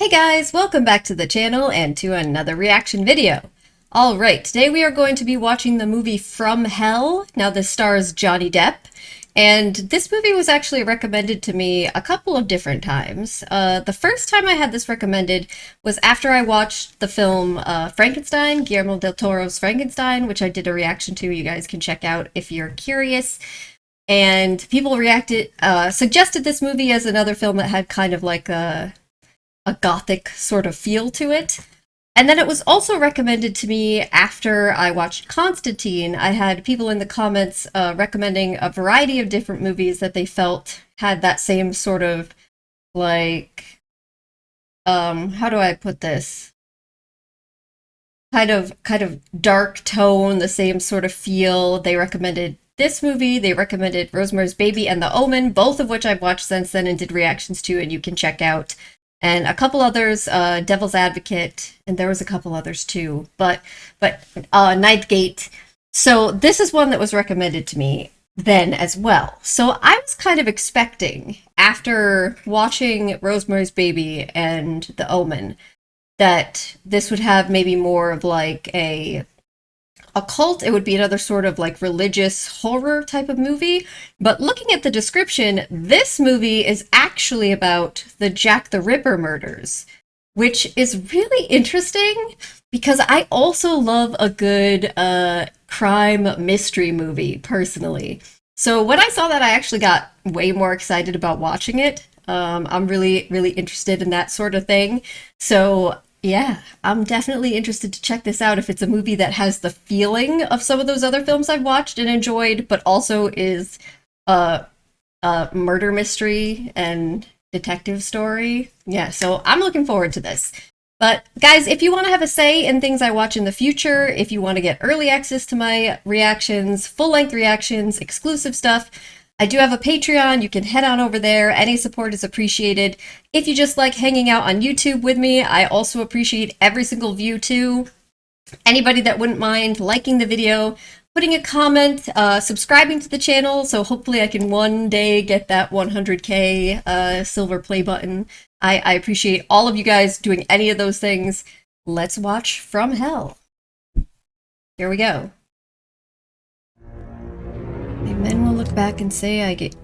Hey guys, welcome back to the channel and to another reaction video. Alright, today we are going to be watching the movie From Hell. Now this stars Johnny Depp, and this movie was actually recommended to me a couple of different times. The first time I had this recommended was after I watched the film Frankenstein, Guillermo del Toro's Frankenstein, which I did a reaction to. You guys can check out if you're curious. And people suggested this movie as another film that had kind of like a Gothic sort of feel to it. And then it was also recommended to me after I watched Constantine. I had people in the comments recommending a variety of different movies that they felt had that same sort of like, how do I put this? Kind of dark tone, the same sort of feel. They recommended this movie, they recommended Rosemary's Baby and The Omen, both of which I've watched since then and did reactions to, and you can check out. And a couple others, Devil's Advocate, and there was a couple others too, but Ninth Gate. So this is one that was recommended to me then as well. So I was kind of expecting, after watching Rosemary's Baby and The Omen, that this would have maybe more of like a cult. It would be another sort of like religious horror type of movie. But looking at the description, this movie is actually about the Jack the Ripper murders, which is really interesting because I also love a good crime mystery movie personally. So when I saw that, I actually got way more excited about watching it. I'm really interested in that sort of thing. So yeah, I'm definitely interested to check this out if it's a movie that has the feeling of some of those other films I've watched and enjoyed, but also is a murder mystery and detective story. Yeah, so I'm looking forward to this. But guys, if you want to have a say in things I watch in the future, if you want to get early access to my reactions, full-length reactions, exclusive stuff, I do have a Patreon. You can head on over there. Any support is appreciated. If you just like hanging out on YouTube with me, I also appreciate every single view too. Anybody that wouldn't mind liking the video, putting a comment, subscribing to the channel, so hopefully I can one day get that 100K silver play button. I appreciate all of you guys doing any of those things. Let's watch From Hell. Here we go. Men will look back and say I get...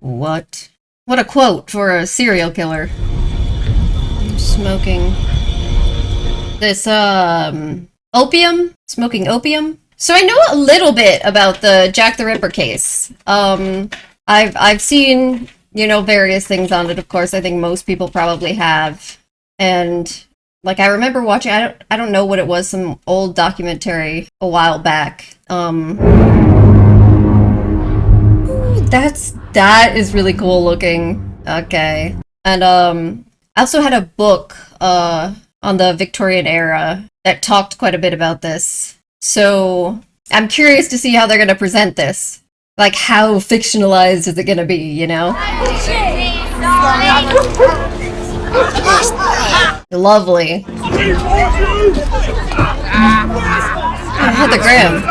What? What a quote for a serial killer. I'm smoking... this, opium? Smoking opium? So I know a little bit about the Jack the Ripper case. I've seen, you know, various things on it, of course. I think most people probably have. And, like, I remember watching... I don't know what it was, some old documentary a while back. That is really cool looking. Okay. And I also had a book on the Victorian era that talked quite a bit about this. So I'm curious to see how they're gonna present this. Like, how fictionalized is it gonna be, you know? Lovely. Heather Graham.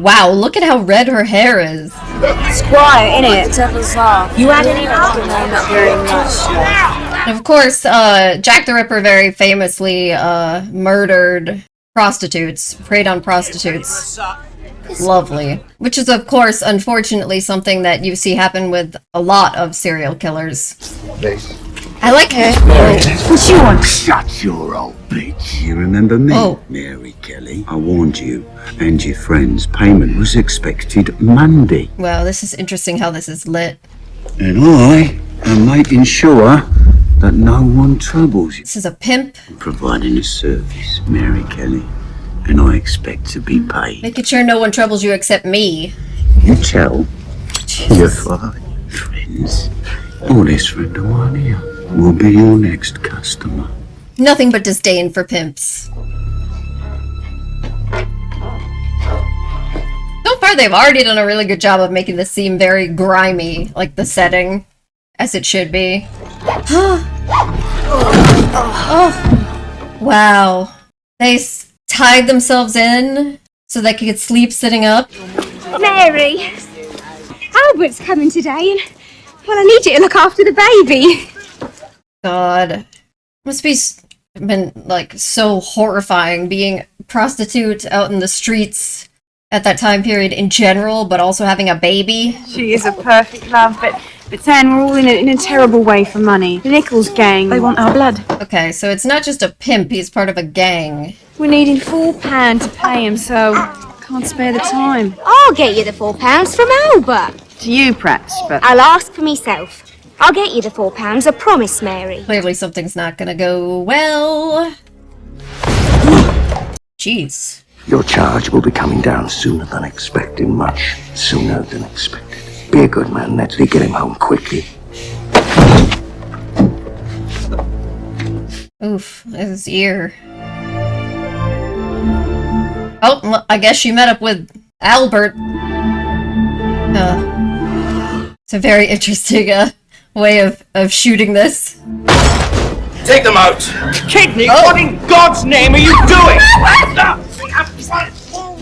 Wow, look at how red her hair is. It's quiet, innit? Devil's laugh. You had any luck? No, not very much. And of course, Jack the Ripper very famously murdered prostitutes, preyed on prostitutes. Lovely. Which is, of course, unfortunately something that you see happen with a lot of serial killers. I like it. What you want? Shut your old bitch. You remember me, Mary Kelly? I warned you and your friends. Payment was expected Monday. Well, this is interesting how this is lit. And I am making sure that no one troubles you. This is a pimp. I'm providing a service, Mary Kelly, and I expect to be paid. Making sure no one troubles you except me. You tell your 5 friends, or this friend of mine here will be your next customer. Nothing but disdain for pimps. So far, they've already done a really good job of making this seem very grimy, like the setting, as it should be. Oh, wow. They tied themselves in so they could sleep sitting up. Mary, Albert's coming today, and well, I need you to look after the baby. God. Must be been like so horrifying being a prostitute out in the streets at that time period in general, but also having a baby. She is a perfect love, but then we're all in a terrible way for money. The Nichols gang, they want our blood. Okay, so it's not just a pimp, he's part of a gang. We're needing £4 to pay him, so can't spare the time. I'll get you the £4 from Albert. To you, perhaps, but... I'll ask for myself. I'll get you the £4, I promise, Mary. Clearly something's not gonna go well. Jeez. Your charge will be coming down sooner than expected, much sooner than expected. Be a good man, Natalie. Get him home quickly. Oof, his ear. Oh, I guess she met up with Albert. It's a very interesting way of shooting this. Take them out! Kidney, what in God's name are you doing?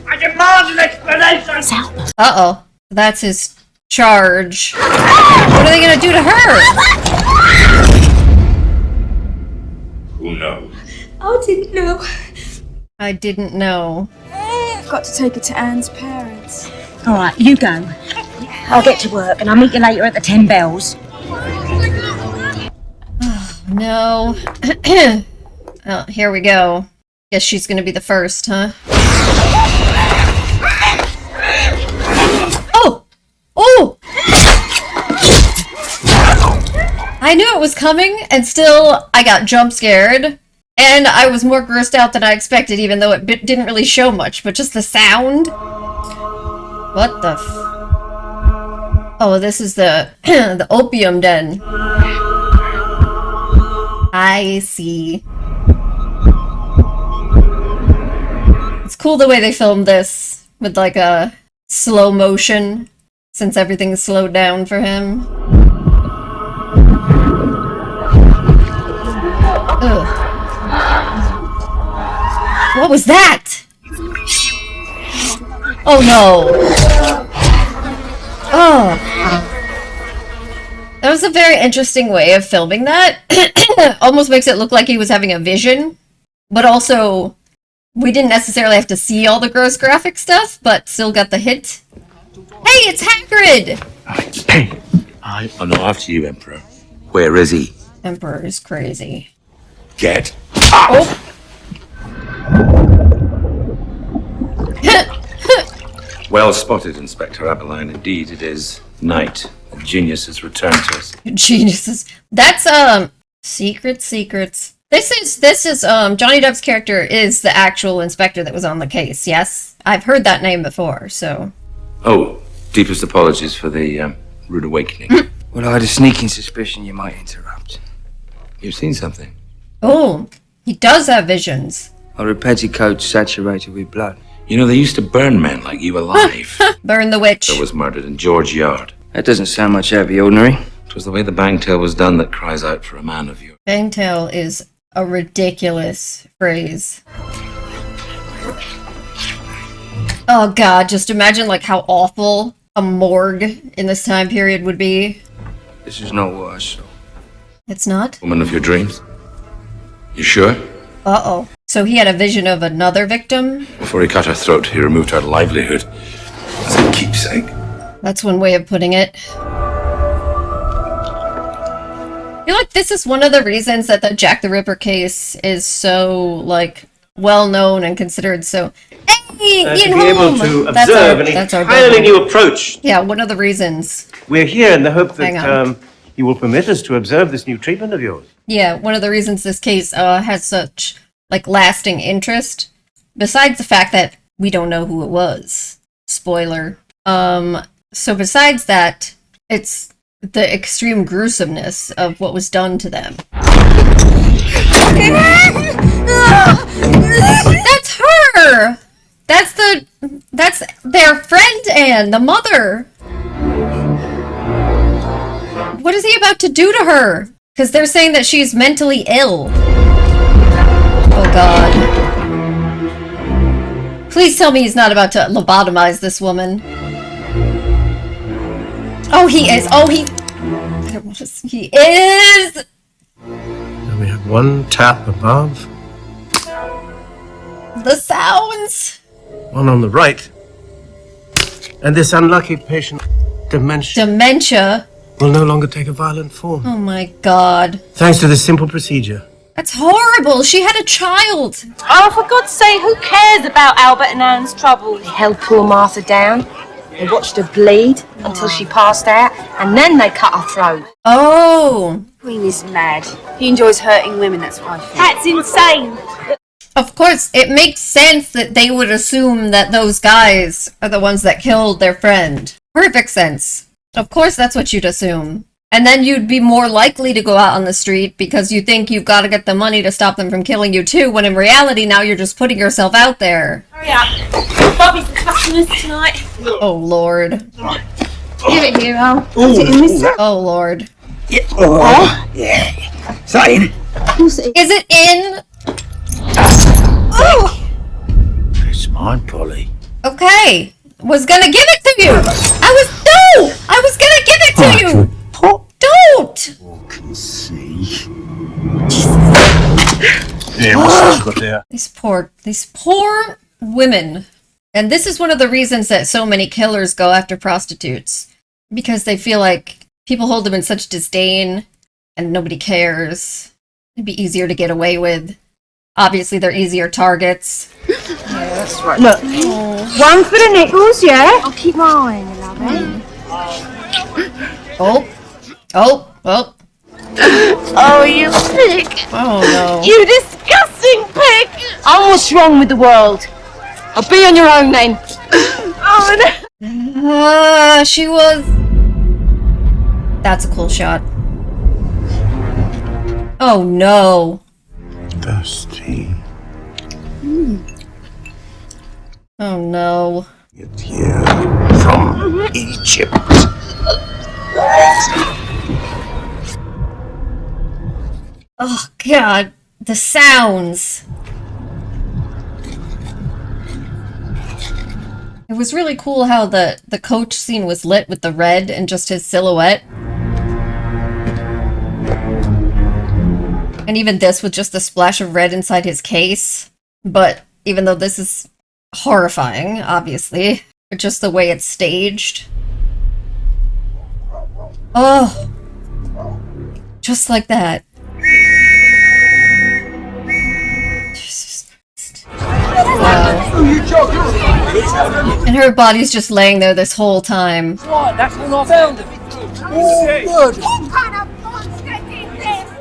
I demand an explanation! Uh-oh. That's his charge. What are they gonna do to her? Who knows? I didn't know. I didn't know. I've got to take her to Anne's parents. All right, you go. I'll get to work and I'll meet you later at the 10 Bells. No. Oh, here we go. Guess she's gonna be the first, huh? Oh! Oh! I knew it was coming, and still I got jump scared. And I was more grossed out than I expected, even though it didn't really show much, but just the sound. What the Oh, this is the the opium den. I see. It's cool the way they filmed this with like a slow motion, since everything's slowed down for him. Ugh. What was that? Oh no. Oh. That was a very interesting way of filming that. Almost makes it look like he was having a vision, but also we didn't necessarily have to see all the gross graphic stuff, but still got the hint. Hey, it's Hagrid! Hey! I'm not after you, Emperor. Where is he? Emperor is crazy. Get up! Oh! Well spotted, Inspector Abeline. Indeed, it is night. The genius has returned to us. Geniuses. That's, secrets. This is, Johnny Depp's character is the actual inspector that was on the case, yes? I've heard that name before, so... Oh, deepest apologies for the, rude awakening. Well, I had a sneaking suspicion you might interrupt. You've seen something? Oh, he does have visions. Or a petticoat saturated with blood. You know, they used to burn men like you alive. Burn the witch. That was murdered in George Yard. That doesn't sound much out of the ordinary. It was the way the bang tale was done that cries out for a man of your... Bangtail is a ridiculous phrase. Oh god, just imagine like how awful a morgue in this time period would be. This is not what I saw. It's not? Woman of your dreams? You sure? Uh-oh. So he had a vision of another victim? Before he cut her throat, he removed her livelihood as a keepsake. That's one way of putting it. I feel like this is one of the reasons that the Jack the Ripper case is so, like, well-known and considered so... Hey, Ian to be Holm! able to observe an entirely new approach. Yeah, one of the reasons. We're here in the hope Hang that you will permit us to observe this new treatment of yours. Yeah, one of the reasons this case has such, like, lasting interest, besides the fact that we don't know who it was. Spoiler. So besides that, it's the extreme gruesomeness of what was done to them. That's her! That's their friend Anne, the mother! What is he about to do to her? Because they're saying that she's mentally ill. Oh god. Please tell me he's not about to lobotomize this woman. Oh, he is. Oh, he is. We have one tap above, The sounds. one on the right. And this unlucky patient, Dementia. will no longer take a violent form. Oh my god. Thanks to this simple procedure. That's horrible. She had a child. Oh, for God's sake, who cares about Albert and Anne's trouble? They held poor Martha down. They watched her bleed until she passed out, and then they cut her throat. Oh. Queen is mad. He enjoys hurting women, that's what I think. That's insane. Of course, it makes sense that they would assume that those guys are the ones that killed their friend. Perfect sense. Of course, that's what you'd assume. And then you'd be more likely to go out on the street because you think you've got to get the money to stop them from killing you too, when in reality now you're just putting yourself out there. Hurry up. Bobby's the customers tonight. Oh lord. Give it here, Al. Is it in this? Oh lord. Saying. Is it in? Oh! It's mine, Polly. Okay. Was gonna give it to you! I was gonna give it to you! Don't! Walk and see. Yeah, what's that got there? These poor women. And this is one of the reasons that so many killers go after prostitutes. Because they feel like people hold them in such disdain and nobody cares. It'd be easier to get away with. Obviously, they're easier targets. Yeah, that's right. Look. One for the nickels, yeah? I'll keep my eye on you, lovey. Oh. Oh. Oh. Oh, you pig. Oh, no. You disgusting pig. Oh, what's wrong with the world? I'll be on your own then. Oh, no. She was... That's a cool shot. Oh, no. Dusty. Oh, no. Get here from Egypt. Oh, God. The sounds. It was really cool how the coach scene was lit with the red and just his silhouette. And even this with just a splash of red inside his case. But even though this is horrifying, obviously, but just the way it's staged. Oh. Just like that. Jesus Christ. Wow. And her body's just laying there this whole time. That's when I found it. Oh, good.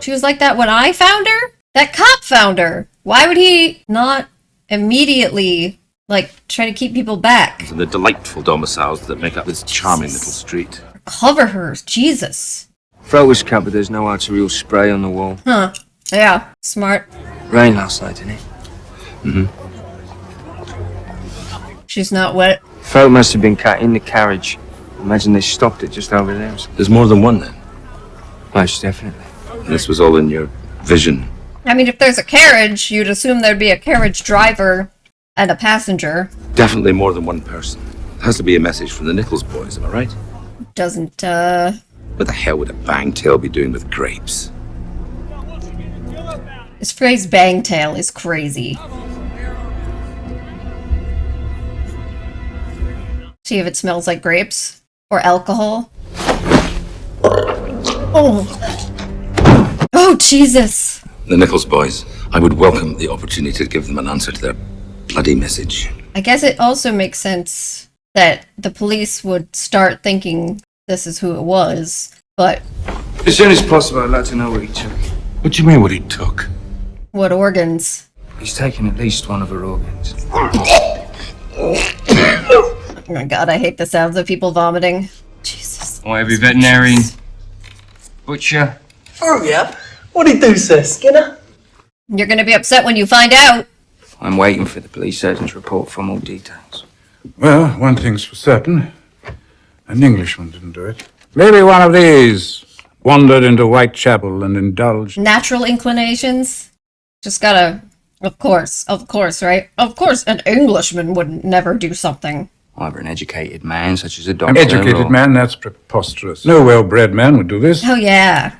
She was like that when I found her? That cop found her. Why would he not immediately, like, try to keep people back? And the delightful domiciles that make up this charming little street. Cover her. Jesus. Throat was cut, but there's no arterial spray on the wall. Huh. Yeah. Smart. Rain last night, didn't it? Mm-hmm. She's not wet. Throat must have been cut in the carriage. Imagine they stopped it just over there. There's more than one then. Most definitely. This was all in your vision. I mean, if there's a carriage, you'd assume there'd be a carriage driver and a passenger. Definitely more than one person. There has to be a message from the Nichols boys, am I right? Doesn't, What the hell would a bangtail be doing with grapes? This phrase bangtail is crazy. See if it smells like grapes or alcohol. Oh. Oh, Jesus. The Nichols boys. I would welcome the opportunity to give them an answer to their bloody message. I guess it also makes sense that the police would start thinking this is who it was, but As soon as possible, I'd like to know what he took. What do you mean what he took? what organs? He's taken at least one of her organs. Oh my god, I hate the sounds of people vomiting. Jesus. Oh, every veterinarian, butcher. Hurry up. What did he do, sir? Skinner? You're gonna be upset when you find out. I'm waiting for the police surgeon's report for more details. Well, one thing's for certain. An Englishman didn't do it. Maybe one of these wandered into Whitechapel and indulged. Natural inclinations. Just gotta, of course, right? Of course, an Englishman would never do something. Either an educated man, such as a doctor, An educated or... man? That's preposterous. No well-bred man would do this. Oh yeah.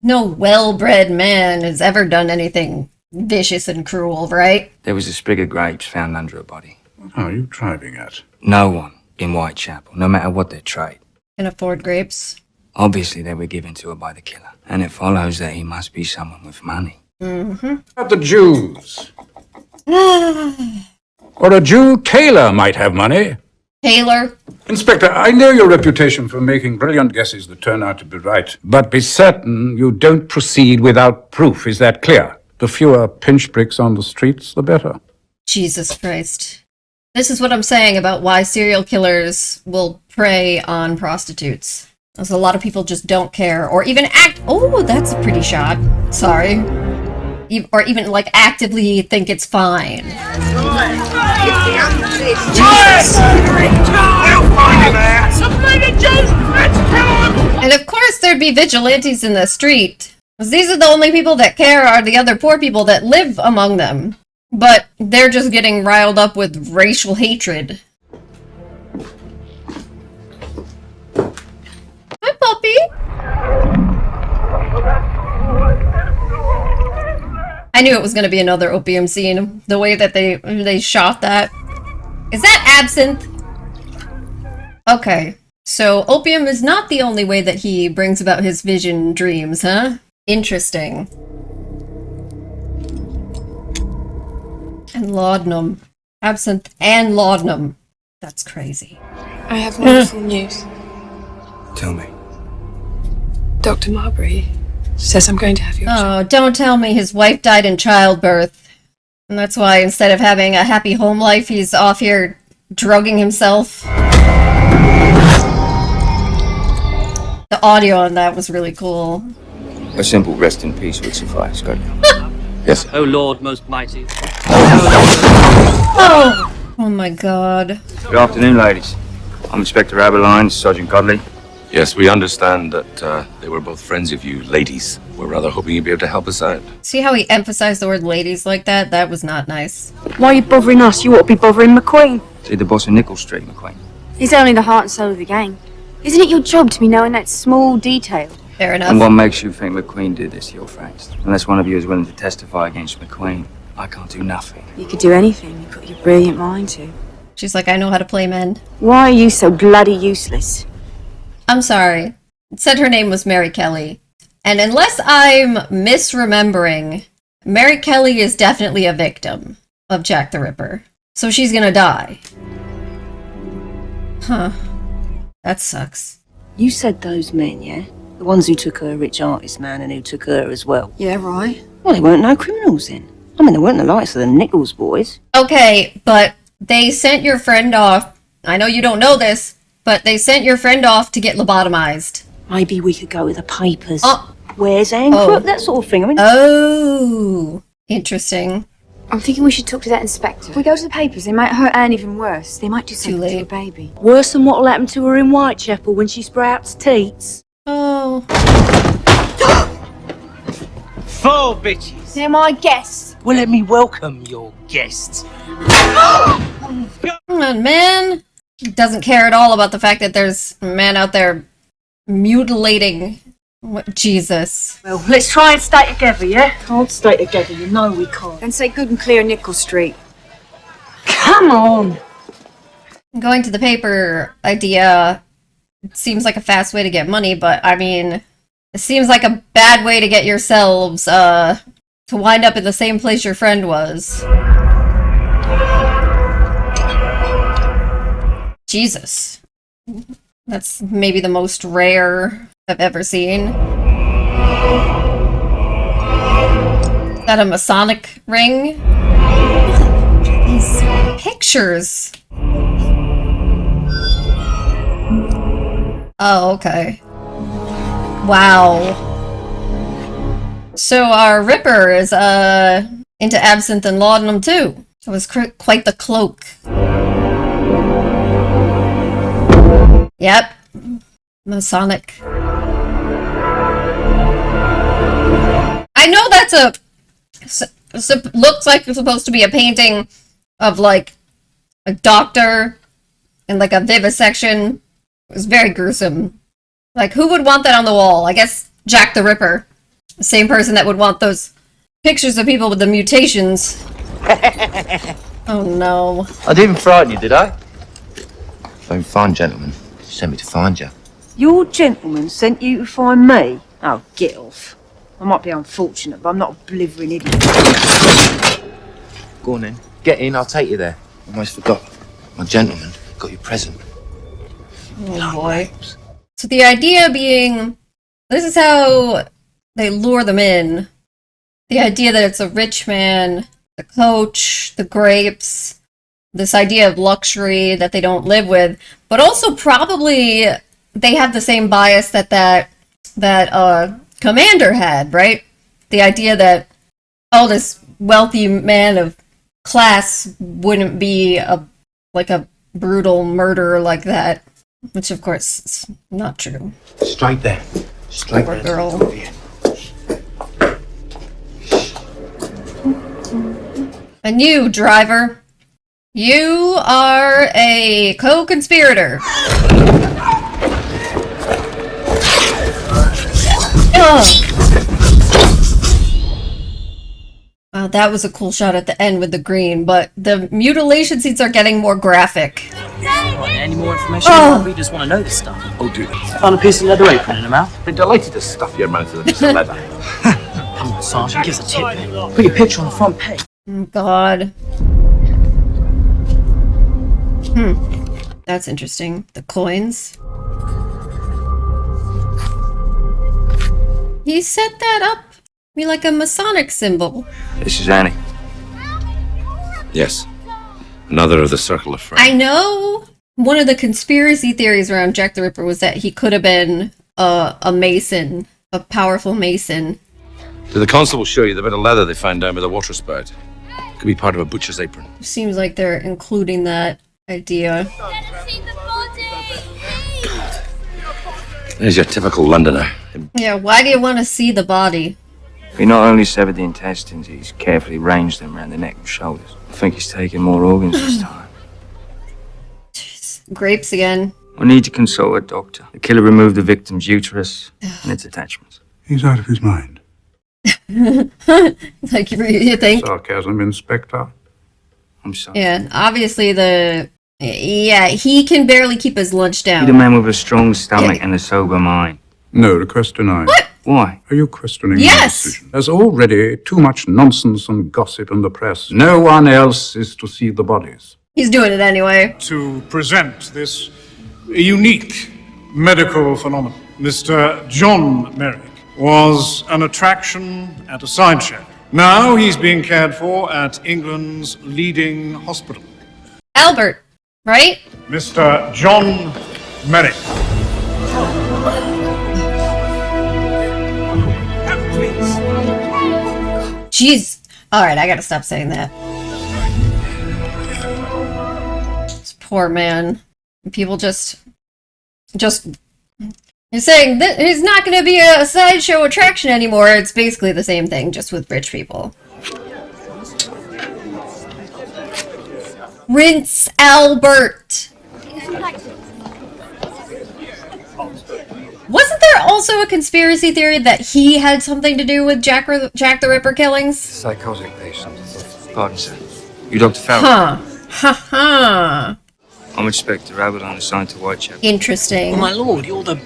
No well-bred man has ever done anything vicious and cruel, right? There was a sprig of grapes found under a body. What are you driving at? No one in Whitechapel, no matter what their trade. Can afford grapes. Obviously, they were given to her by the killer. And it follows that he must be someone with money. About the Jews. Or a Jew tailor might have money. Taylor? Inspector, I know your reputation for making brilliant guesses that turn out to be right. But be certain you don't proceed without proof. Is that clear? The fewer pinch bricks on the streets, the better. Jesus Christ. This is what I'm saying about why serial killers will prey on prostitutes. Because a lot of people just don't care, or even act. Oh, that's a pretty shot. Sorry. Or even, like, actively think it's fine. Jesus. And of course there'd be vigilantes in the street. Because these are the only people that care are the other poor people that live among them. But they're just getting riled up with racial hatred. Hi, puppy. I knew it was going to be another opium scene. The way that they shot that. Is that absinthe? Okay. So opium is not the only way that he brings about his vision dreams, huh? Interesting. And laudanum. Absinthe and laudanum. That's crazy. I have wonderful news. Tell me. Dr. Marbury says I'm going to have your child. Oh, don't tell me his wife died in childbirth. And that's why instead of having a happy home life, he's off here drugging himself. The audio on that was really cool. A simple rest in peace would suffice, couldn't it? Yes. Oh Lord, most mighty. Oh! Oh my god. Good afternoon, ladies. I'm Inspector Aberline, Sergeant Godley. Yes, we understand that they were both friends of you, ladies. We're rather hoping you'd be able to help us out. See how he emphasized the word ladies like that? That was not nice. Why are you bothering us? You ought to be bothering McQueen. See the boss of Nickel Street, McQueen. He's only the heart and soul of the gang. Isn't it your job to be knowing that small detail? Fair enough. And what makes you think McQueen did this to your friends? Unless one of you is willing to testify against McQueen, I can't do nothing. You could do anything you put your brilliant mind to. She's like, I know how to play men. Why are you so bloody useless? I'm sorry. It said her name was Mary Kelly. And unless I'm misremembering, Mary Kelly is definitely a victim of Jack the Ripper. So she's gonna die. Huh. That sucks. You said those men, yeah? The ones who took her rich artist man and who took her as well. Yeah, right. Well, they weren't no criminals then. I mean, they weren't the likes of the Nichols boys. Okay, but they sent your friend off. I know you don't know this, but they sent your friend off to get lobotomized. Maybe we could go with the papers. Oh. Where's Anne Crook? That sort of thing. I mean, oh, interesting. I'm thinking we should talk to that inspector. If we go to the papers, they might hurt Anne even worse. They might do something to her baby. worse than what'll happen to her in Whitechapel when she sprouts teats. Oh. Four bitches. They're my guests. Well, let me welcome your guests. Come on, man. He doesn't care at all about the fact that there's a man out there mutilating. What? Jesus. Well, let's try and stay together, yeah? Can't stay together, you know we can't. Then say good and clear Nickel Street. Come on! Going to the paper idea seems like a fast way to get money, but I mean, it seems like a bad way to get yourselves, to wind up in the same place your friend was. Jesus. That's maybe the most rare I've ever seen. Is that a Masonic ring? These pictures. Oh, okay. Wow. So our Ripper is into absinthe and laudanum too. It was quite the cloak. Yep. Masonic. I know that's looks like it's supposed to be a painting of like a doctor and like a vivisection. It was very gruesome. Like, who would want that on the wall? I guess Jack the Ripper. The same person that would want those pictures of people with the mutations. Oh no. I didn't frighten you, did I? Very fine, gentleman. Sent me to find you. Your gentleman sent you to find me? Oh, get off. I might be unfortunate, but I'm not a blithering idiot. Go on then. Get in, I'll take you there. Almost forgot. My gentleman got you a present. Oh boy. So the idea being, this is how they lure them in. The idea that it's a rich man, the coach, the grapes, this idea of luxury that they don't live with, but also probably they have the same bias that commander had, right? The idea that, oh, this wealthy man of class wouldn't be a brutal murderer like that, which of course is not true. Straight there. Straight Poor there. girl. And you, driver, you are a co-conspirator. Wow, that was a cool shot at the end with the green, but the mutilation scenes are getting more graphic. Any more information? Readers want to know this stuff. Oh, do they? Found a piece of leather apron in her mouth. I'm delighted to stuff your mouth with a piece of leather. Come on, Sergeant, give us a tip. Put your picture on the front page. Oh, God. That's interesting. The coins. He set that up to be like a Masonic symbol. This is Annie. Yes. Another of the circle of friends. I know one of the conspiracy theories around Jack the Ripper was that he could have been a Mason, a powerful Mason. Did the constable show you the bit of leather they found down by the water spout? Could be part of a butcher's apron. Seems like they're including that idea. There's your typical Londoner. Yeah, why do you want to see the body? He not only severed the intestines, he's carefully ranged them around the neck and shoulders. I think he's taken more organs this time. Grapes again. I need to consult a doctor. The killer removed the victim's uterus and its attachments. He's out of his mind. Like you think? Sarcasm, Inspector. I'm sorry. Yeah, obviously he can barely keep his lunch down. Need a man with a strong stomach and a sober mind. No, request denied. What? Why? Are you questioning Yes. my decision? There's already too much nonsense and gossip in the press. No one else is to see the bodies. He's doing it anyway. To present this unique medical phenomenon, Mr. John Merrick was an attraction at a sideshow. Now he's being cared for at England's leading hospital. Albert, right? Mr. John Merrick. Jeez. Alright, I gotta stop saying that. This poor man. People just you're saying that he's not gonna be a sideshow attraction anymore. It's basically the same thing, just with rich people. Prince Albert. Wasn't there also a conspiracy theory that he had something to do with Jack the Ripper killings? Psychotic patient. Pardon, sir. You Dr. Farrell? Huh. Ha ha. I'm Inspector Abaddon, assigned to Whitechapel. Interesting. Oh, my lord, you're the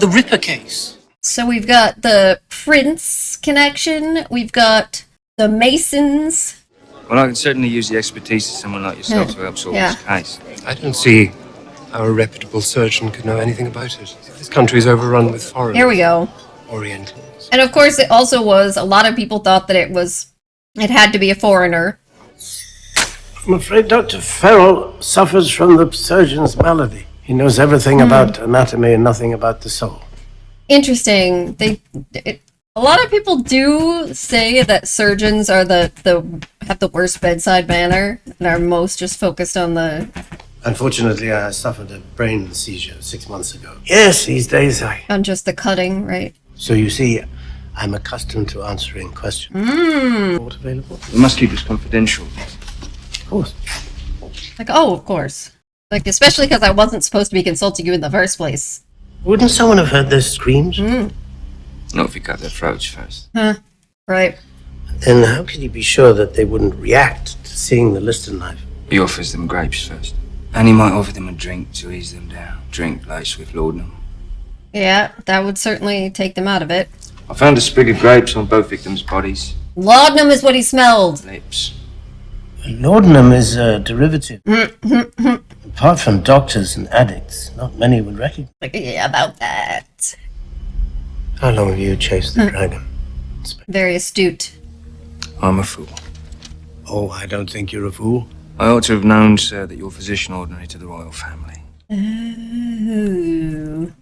Ripper case. So we've got the Prince connection. We've got the Masons. Well, I can certainly use the expertise of someone like yourself to help solve Yeah. this case. I don't see how a reputable surgeon could know anything about it. This country is overrun with foreigners. Here we go. Orientals. And of course, it also was, a lot of people thought that it had to be a foreigner. I'm afraid Dr. Farrell suffers from the surgeon's malady. He knows everything about anatomy and nothing about the soul. Interesting. A lot of people do say that surgeons are have the worst bedside manner and are most just focused on the... Unfortunately, I suffered a brain seizure 6 months ago. Yes, these days on just the cutting, right? So you see, I'm accustomed to answering questions. What available? We must keep this confidential. Of course. Like, oh, of course. Like, especially because I wasn't supposed to be consulting you in the first place. Wouldn't someone have heard those screams? Not if we cut their throats first. Huh. Right. Then how can you be sure that they wouldn't react to seeing the Liston knife? He offers them grapes first. And he might offer them a drink to ease them down. Drink laced with laudanum. Yeah, that would certainly take them out of it. I found a sprig of grapes on both victims' bodies. Laudanum is what he smelled. Lips. Laudanum is a derivative. Apart from doctors and addicts, not many would recognize. Yeah, about that. How long have you chased the dragon? Very astute. I'm a fool. Oh, I don't think you're a fool. I ought to have known, sir, that you're physician ordinary to the royal family. Ooh.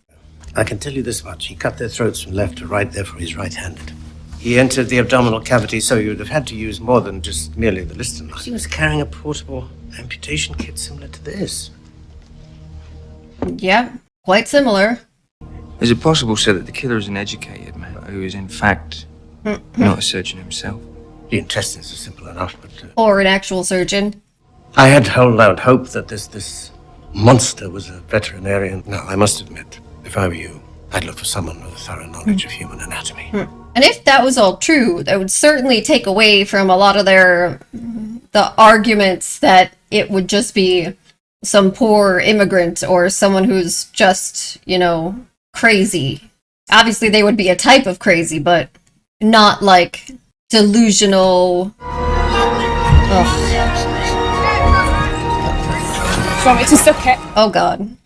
I can tell you this much. He cut their throats from left to right, therefore he's right-handed. He entered the abdominal cavity, so you'd have had to use more than just merely the Liston knife. He was carrying a portable amputation kit similar to this. Yeah, quite similar. Is it possible, sir, that the killer is an educated man who is, in fact, not a surgeon himself? The intestines are simple enough, but... Or an actual surgeon. I had held out hope that this monster was a veterinarian. No, I must admit, if I were you, I'd look for someone with a thorough knowledge of human anatomy. And if that was all true, that would certainly take away from a lot of the arguments that it would just be some poor immigrant or someone who's just, crazy. Obviously, they would be a type of crazy, but not like delusional. Ugh. Do you want me to suck it? Oh, God.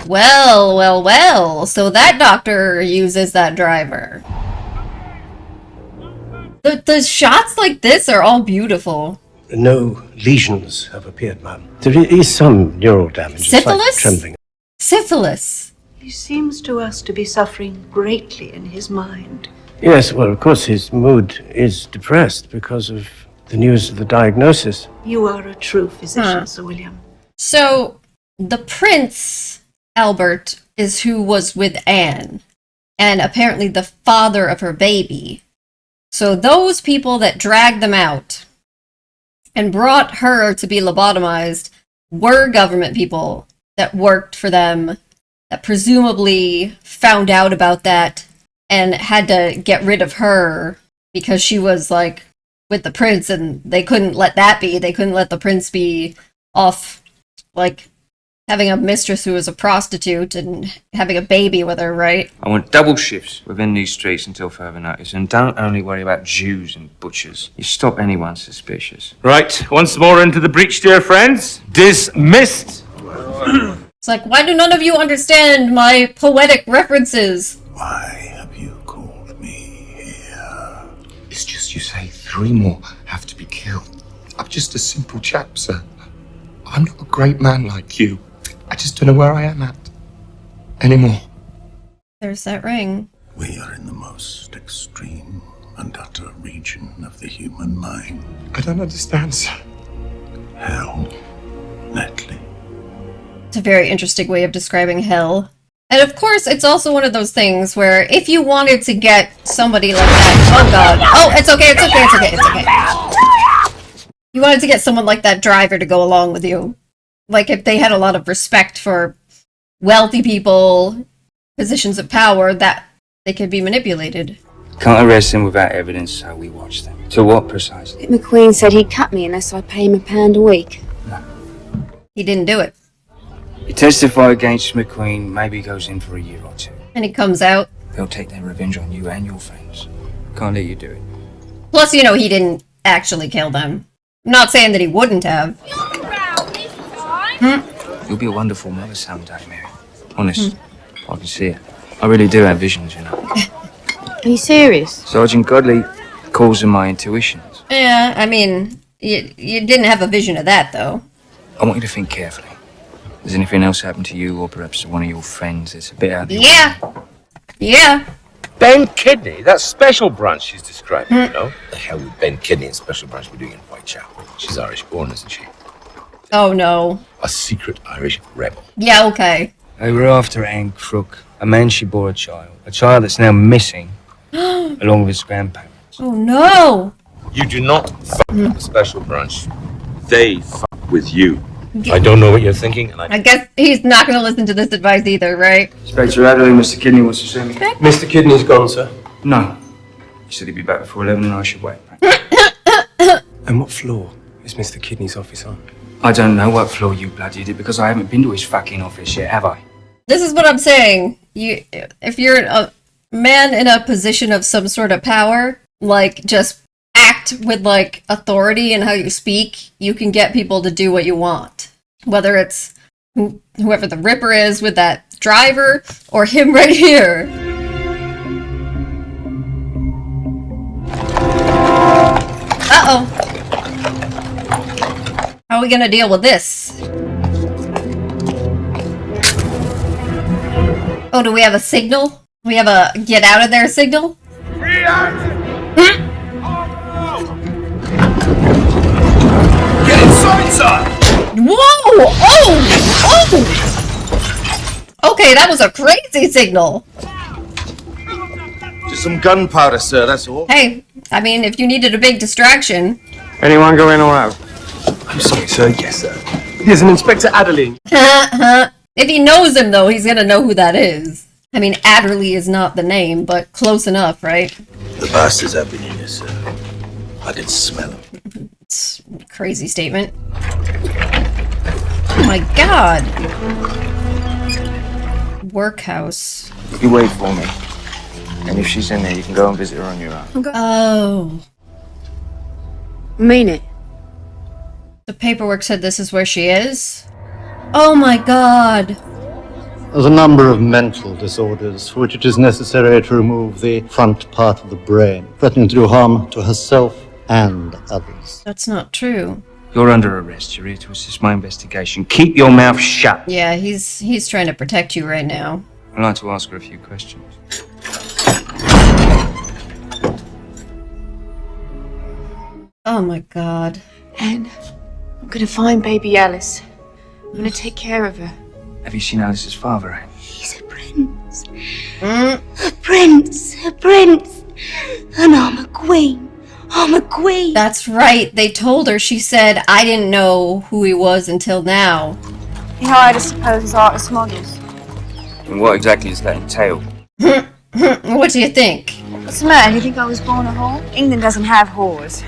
Well. So that doctor uses that driver. The shots like this are all beautiful. No lesions have appeared, ma'am. There is some neural damage. Syphilis? Like trembling. Syphilis. He seems to us to be suffering greatly in his mind. Yes, well, of course, his mood is depressed because of the news of the diagnosis. You are a true physician, Sir William. So, the Prince, Albert, is who was with Anne, and apparently the father of her baby. So those people that dragged them out and brought her to be lobotomized were government people that worked for them, that presumably found out about that and had to get rid of her because she was like with the prince, and they couldn't let that be. They couldn't let the prince be off like having a mistress who was a prostitute and having a baby with her, right? I want double shifts within these streets until further notice, and don't only worry about Jews and butchers. You stop anyone suspicious. Right, once more into the breach, dear friends. Dismissed. It's like, why do none of you understand my poetic references? Why have you called me here? It's just you say 3 more have to be killed. I'm just a simple chap, sir. I'm not a great man like you. I just don't know where I am at anymore. There's that ring. We are in the most extreme and utter region of the human mind. I don't understand, sir. Hell, Netley. It's a very interesting way of describing hell. And of course, it's also one of those things where if you wanted to get somebody like that... Oh, God. Oh, it's okay. You wanted to get someone like that driver to go along with you. Like, if they had a lot of respect for wealthy people, positions of power, that they could be manipulated. Can't arrest him without evidence, so we watch them. To what precisely? McQueen said he'd cut me unless I pay him £1 a week. He didn't do it. You testify against McQueen, maybe he goes in for a year or 2. And he comes out. They'll take their revenge on you and your friends. Can't let you do it. Plus, he didn't actually kill them. I'm not saying that he wouldn't have. You'll be a wonderful mother someday, Mary. Honest, I can see it. I really do have visions, Are you serious? Sergeant Godley calls them my intuitions. Yeah, I mean, you didn't have a vision of that, though. I want you to think carefully. Has anything else happened to you or perhaps to one of your friends that's a bit out of the Yeah. Ben Kidney, that special branch she's describing, you know? The hell with Ben Kidney and special branch we're doing in Whitechapel. She's Irish born, isn't she? Oh, no. A secret Irish rebel. Yeah, okay. They were after Anne Crook, a man she bore a child that's now missing, along with his grandparents. Oh, no. You do not fuck with the special branch. They fuck with you. I don't know what you're thinking, and I guess he's not going to listen to this advice either, right? Inspector Adderley, Mr. Kidney wants to see me. Mr. Kidney's gone, sir. No. He said he'd be back before 11 and I should wait. And what floor is Mr. Kidney's office on? I don't know what floor you bloody did because I haven't been to his fucking office yet, have I? This is what I'm saying. If you're a man in a position of some sort of power, like, just act with, like, authority in how you speak, you can get people to do what you want. Whether it's whoever the Ripper is with that driver, or him right here. Uh-oh. How are we gonna deal with this? Oh, do we have a signal? We have a get out of there signal? Get inside, sir! Whoa! Oh! Okay, that was a crazy signal. Just some gunpowder, sir, that's all. Hey, I mean, if you needed a big distraction. Anyone go in or out? I'm sorry, sir. Yes, sir. Here's an Inspector Adderley. If he knows him, though, he's gonna know who that is. I mean, Adderley is not the name, but close enough, right? The bastards have been in here, sir. I can smell them. It's a crazy statement. Oh my god. Workhouse. You wait for me. And if she's in there, you can go and visit her on your own. Oh. Mean it? The paperwork said this is where she is? Oh my god. There's a number of mental disorders for which it is necessary to remove the front part of the brain, threatening to do harm to herself and others. That's not true. You're under arrest. You're here to assist my investigation. Keep your mouth shut. Yeah, he's trying to protect you right now. I'd like to ask her a few questions. Oh my god. Anne, I'm gonna find baby Alice. I'm gonna take care of her. Have you seen Alice's father, Anne? He's a prince. A prince. A prince. And I'm a queen. I'm a queen. That's right. They told her. She said, I didn't know who he was until now. He hired us to pose as artist models. And what exactly does that entail? What do you think? What's the matter? Do you think I was born a whore? England doesn't have whores.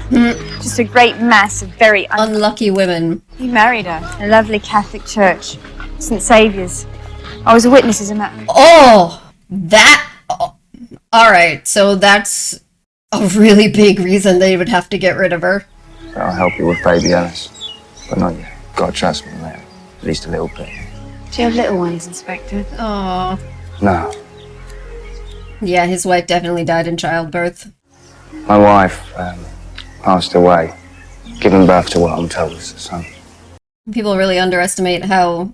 Just a great mass of very unlucky women. He married her. A lovely Catholic church. St. Saviour's. I was a witness, as a matter of fact. Oh! That... Oh. Alright, so that's a really big reason they would have to get rid of her. I'll help you with baby Alice. But not yet. Gotta trust me, man. At least a little bit. Do you have little ones, Inspector? Oh. No. Yeah, his wife definitely died in childbirth. My wife passed away, giving birth to what I'm told is a son. People really underestimate how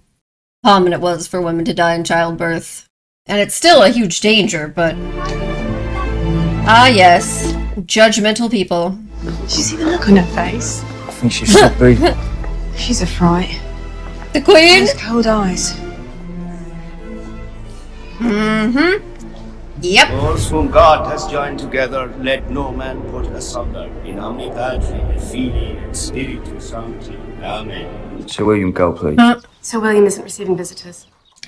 common it was for women to die in childbirth. And it's still a huge danger, but... Ah, yes. Judgmental people. Did you see the look on her face? I think she should be. She's a fright. The Queen? Those cold eyes. Mm-hmm. Yep. Those whom God has joined together, let no man put asunder. In omni patri, et filii, et spiritus sancti. Amen. Sir William, go, please. Sir William isn't receiving visitors.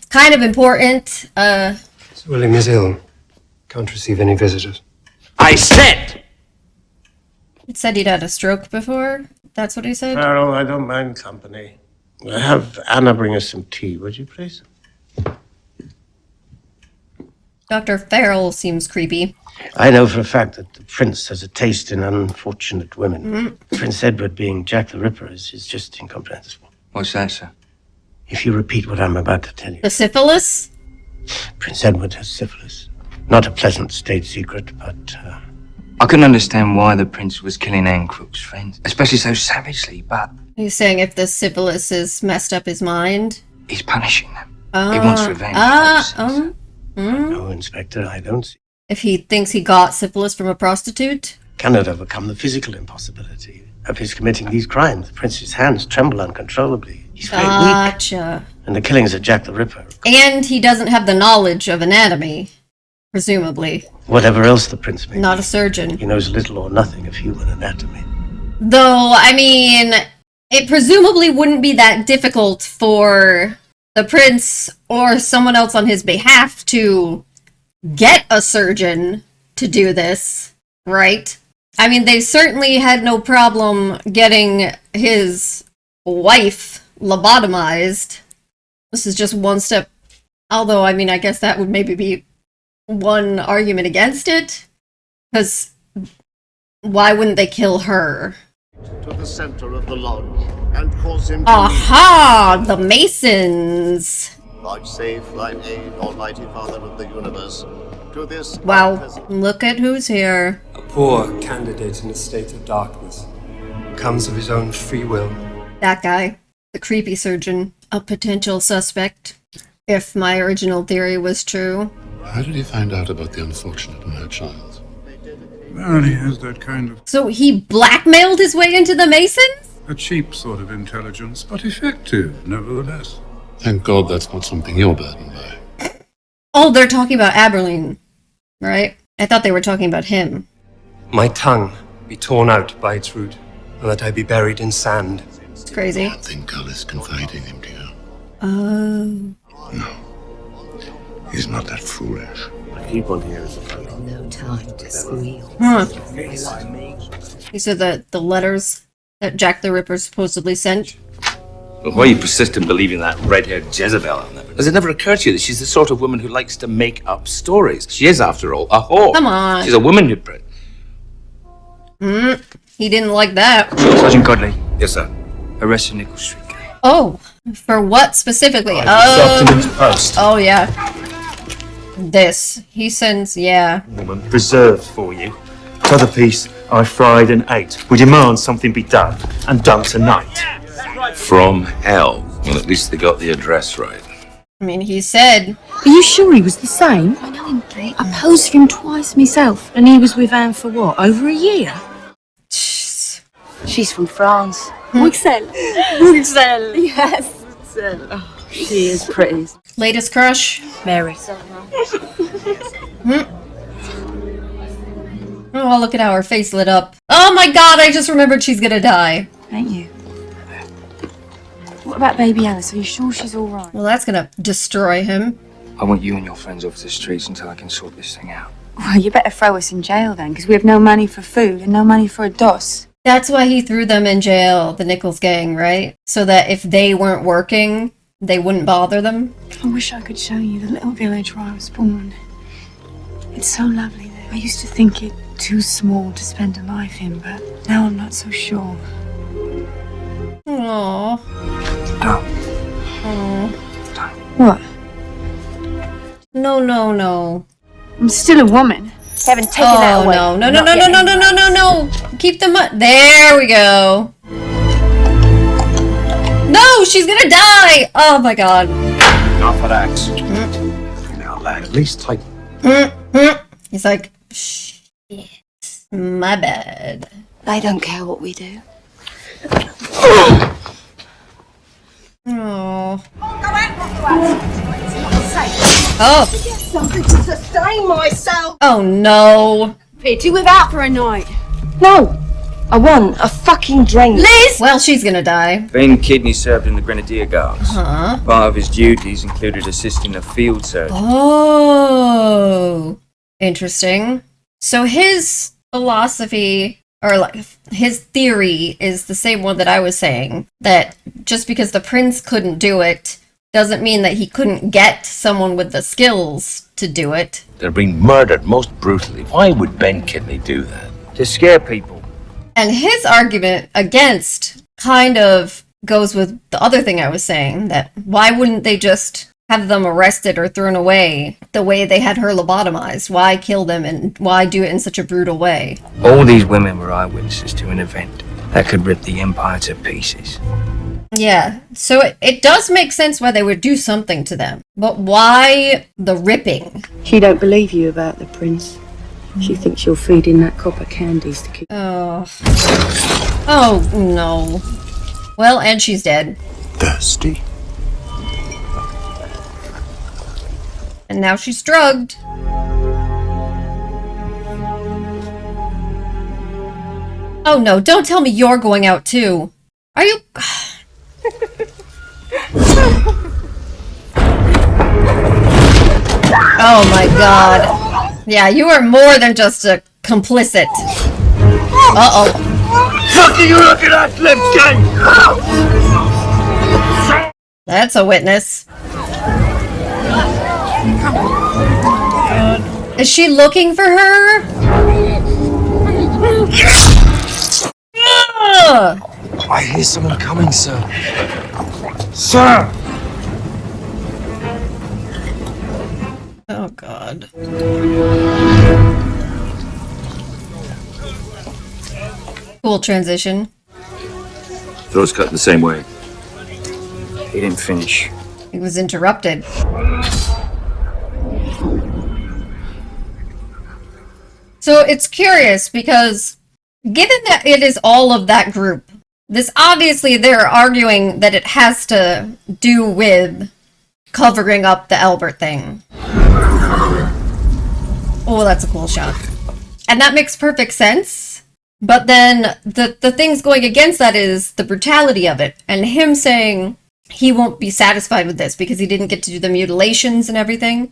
Kind of important. Sir William is ill. Can't receive any visitors. I said! It said he'd had a stroke before. That's what he said? Carol, I don't mind company. Have Anna bring us some tea, would you, please? Dr. Farrell seems creepy. I know for a fact that the prince has a taste in unfortunate women. Prince Edward being Jack the Ripper is just incomprehensible. What's that, sir? If you repeat what I'm about to tell you. The syphilis? Prince Edward has syphilis. Not a pleasant state secret, but... I couldn't understand why the prince was killing Anne Crook's friends, especially so savagely, but... He's saying if the syphilis has messed up his mind. He's punishing them. He wants revenge. No, Inspector, I don't see. If he thinks he got syphilis from a prostitute? Cannot overcome the physical impossibility of his committing these crimes. The prince's hands tremble uncontrollably. He's very weak. Gotcha. And the killings of Jack the Ripper. And he doesn't have the knowledge of anatomy, presumably. Whatever else the prince may Not be, a surgeon. he knows little or nothing of human anatomy. Though, I mean, it presumably wouldn't be that difficult for the prince or someone else on his behalf to get a surgeon to do this, right? I mean, they certainly had no problem getting his wife lobotomized. This is just one step. Although, I mean, I guess that would maybe be one argument against it. Because why wouldn't they kill her? To the center of the lodge and cause him to Aha! The Masons! vouchsafe thine aid, Almighty Father of the universe, to this Wow, look at who's here. A poor candidate in a state of darkness. Comes of his own free will. That guy, the creepy surgeon, a potential suspect, if my original theory was true. How did he find out about the unfortunate and her child? Well, he has that kind of So he blackmailed his way into the Masons? a cheap sort of intelligence, but effective, nevertheless. Thank God that's not something you're burdened by. Oh, they're talking about Aberlin, right? I thought they were talking about him. My tongue be torn out by its root, and that I be buried in sand. It's crazy. I think Gull is confiding him to you. Oh. No. He's not that foolish. People here is no time to squeal. Huh. These are the letters that Jack the Ripper supposedly sent. But why you persist in believing that red-haired Jezebel on them? Does it never occur to you that she's the sort of woman who likes to make up stories? She is, after all, a whore. Come on. She's a woman who... He didn't like that. Sergeant Godley. Yes, sir. Arrest the Nichols Street guy. Oh, for what specifically? This afternoon's post. Oh, yeah. This. He sends, yeah. Woman preserved for you. T'other piece I fried and ate. We demand something be done, and done tonight. From hell. Well, at least they got the address right. I mean, he said... Are you sure he was the same? I know him, Kate. I posed for him twice myself. And he was with Anne for what, over a year? She's from France. Bruxelles. Bruxelles. Yes, Bruxelles. Oh, she is pretty. Latest crush? Mary. Oh, look at how her face lit up. Oh my god, I just remembered she's gonna die. Ain't you? What about baby Alice? Are you sure she's all right? Well, that's gonna destroy him. I want you and your friends off the streets until I can sort this thing out. Well, you better throw us in jail then, because we have no money for food and no money for a dos. That's why he threw them in jail, the Nichols gang, right? So that if they weren't working, they wouldn't bother them. I wish I could show you the little village where I was born. It's so lovely there. I used to think it too small to spend a life in, but now I'm not so sure. Aww. Aww. What? No. I'm still a woman. Kevin, taking that away. No. Keep them up. There we go. No, she's gonna die. Oh my god. Not for axe. Now, lad, at least take... He's like, shit. My bad. They don't care what we do. Oh. Something to sustain myself. Oh no. Pity without for a night. No, I want a fucking drink. Liz! Well, she's gonna die. Ben Kidney served in the Grenadier Guards. Huh? Part of his duties included assisting a field surgeon. Oh. Interesting. So his philosophy, or like his theory, is the same one that I was saying. That just because the prince couldn't do it doesn't mean that he couldn't get someone with the skills to do it. They're being murdered most brutally. Why would Ben Kidney do that? To scare people. And his argument against kind of goes with the other thing I was saying, that why wouldn't they just have them arrested or thrown away the way they had her lobotomized? Why kill them and why do it in such a brutal way? All these women were eyewitnesses to an event that could rip the empire to pieces. Yeah, so it does make sense why they would do something to them. But why the ripping? She don't believe you about the prince. She thinks you're feeding that copper candies to keep... Oh. Oh, no. Well, and she's dead. Thirsty? And now she's drugged. Oh no, don't tell me you're going out too. Are you... Oh my god. Yeah, you are more than just a complicit. Uh-oh. Fuck are you looking at, Lipkin? That's a witness. Is she looking for her? I hear someone coming, sir. Sir! Oh god. Cool transition. Throat's cut the same way. He didn't finish. He was interrupted. So it's curious because given that it is all of that group, this obviously they're arguing that it has to do with covering up the Albert thing. Oh, that's a cool shot. And that makes perfect sense. But then the things going against that is the brutality of it. And him saying he won't be satisfied with this because he didn't get to do the mutilations and everything.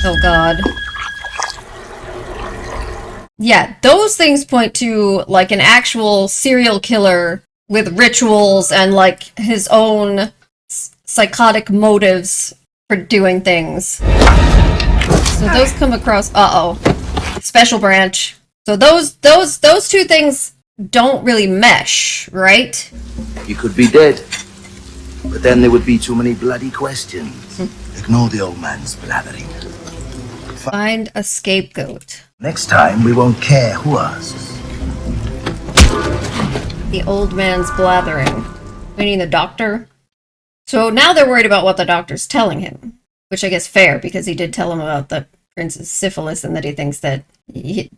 Oh god. Yeah, those things point to like an actual serial killer with rituals and like his own psychotic motives for doing things. So those come across, special branch. So those two things don't really mesh, right? You could be dead, but then there would be too many bloody questions. Ignore the old man's blathering. Find a scapegoat. Next time, we won't care who asks. The old man's blathering. Meaning the doctor? So now they're worried about what the doctor's telling him. Which I guess fair, because he did tell him about the prince's syphilis and that he thinks that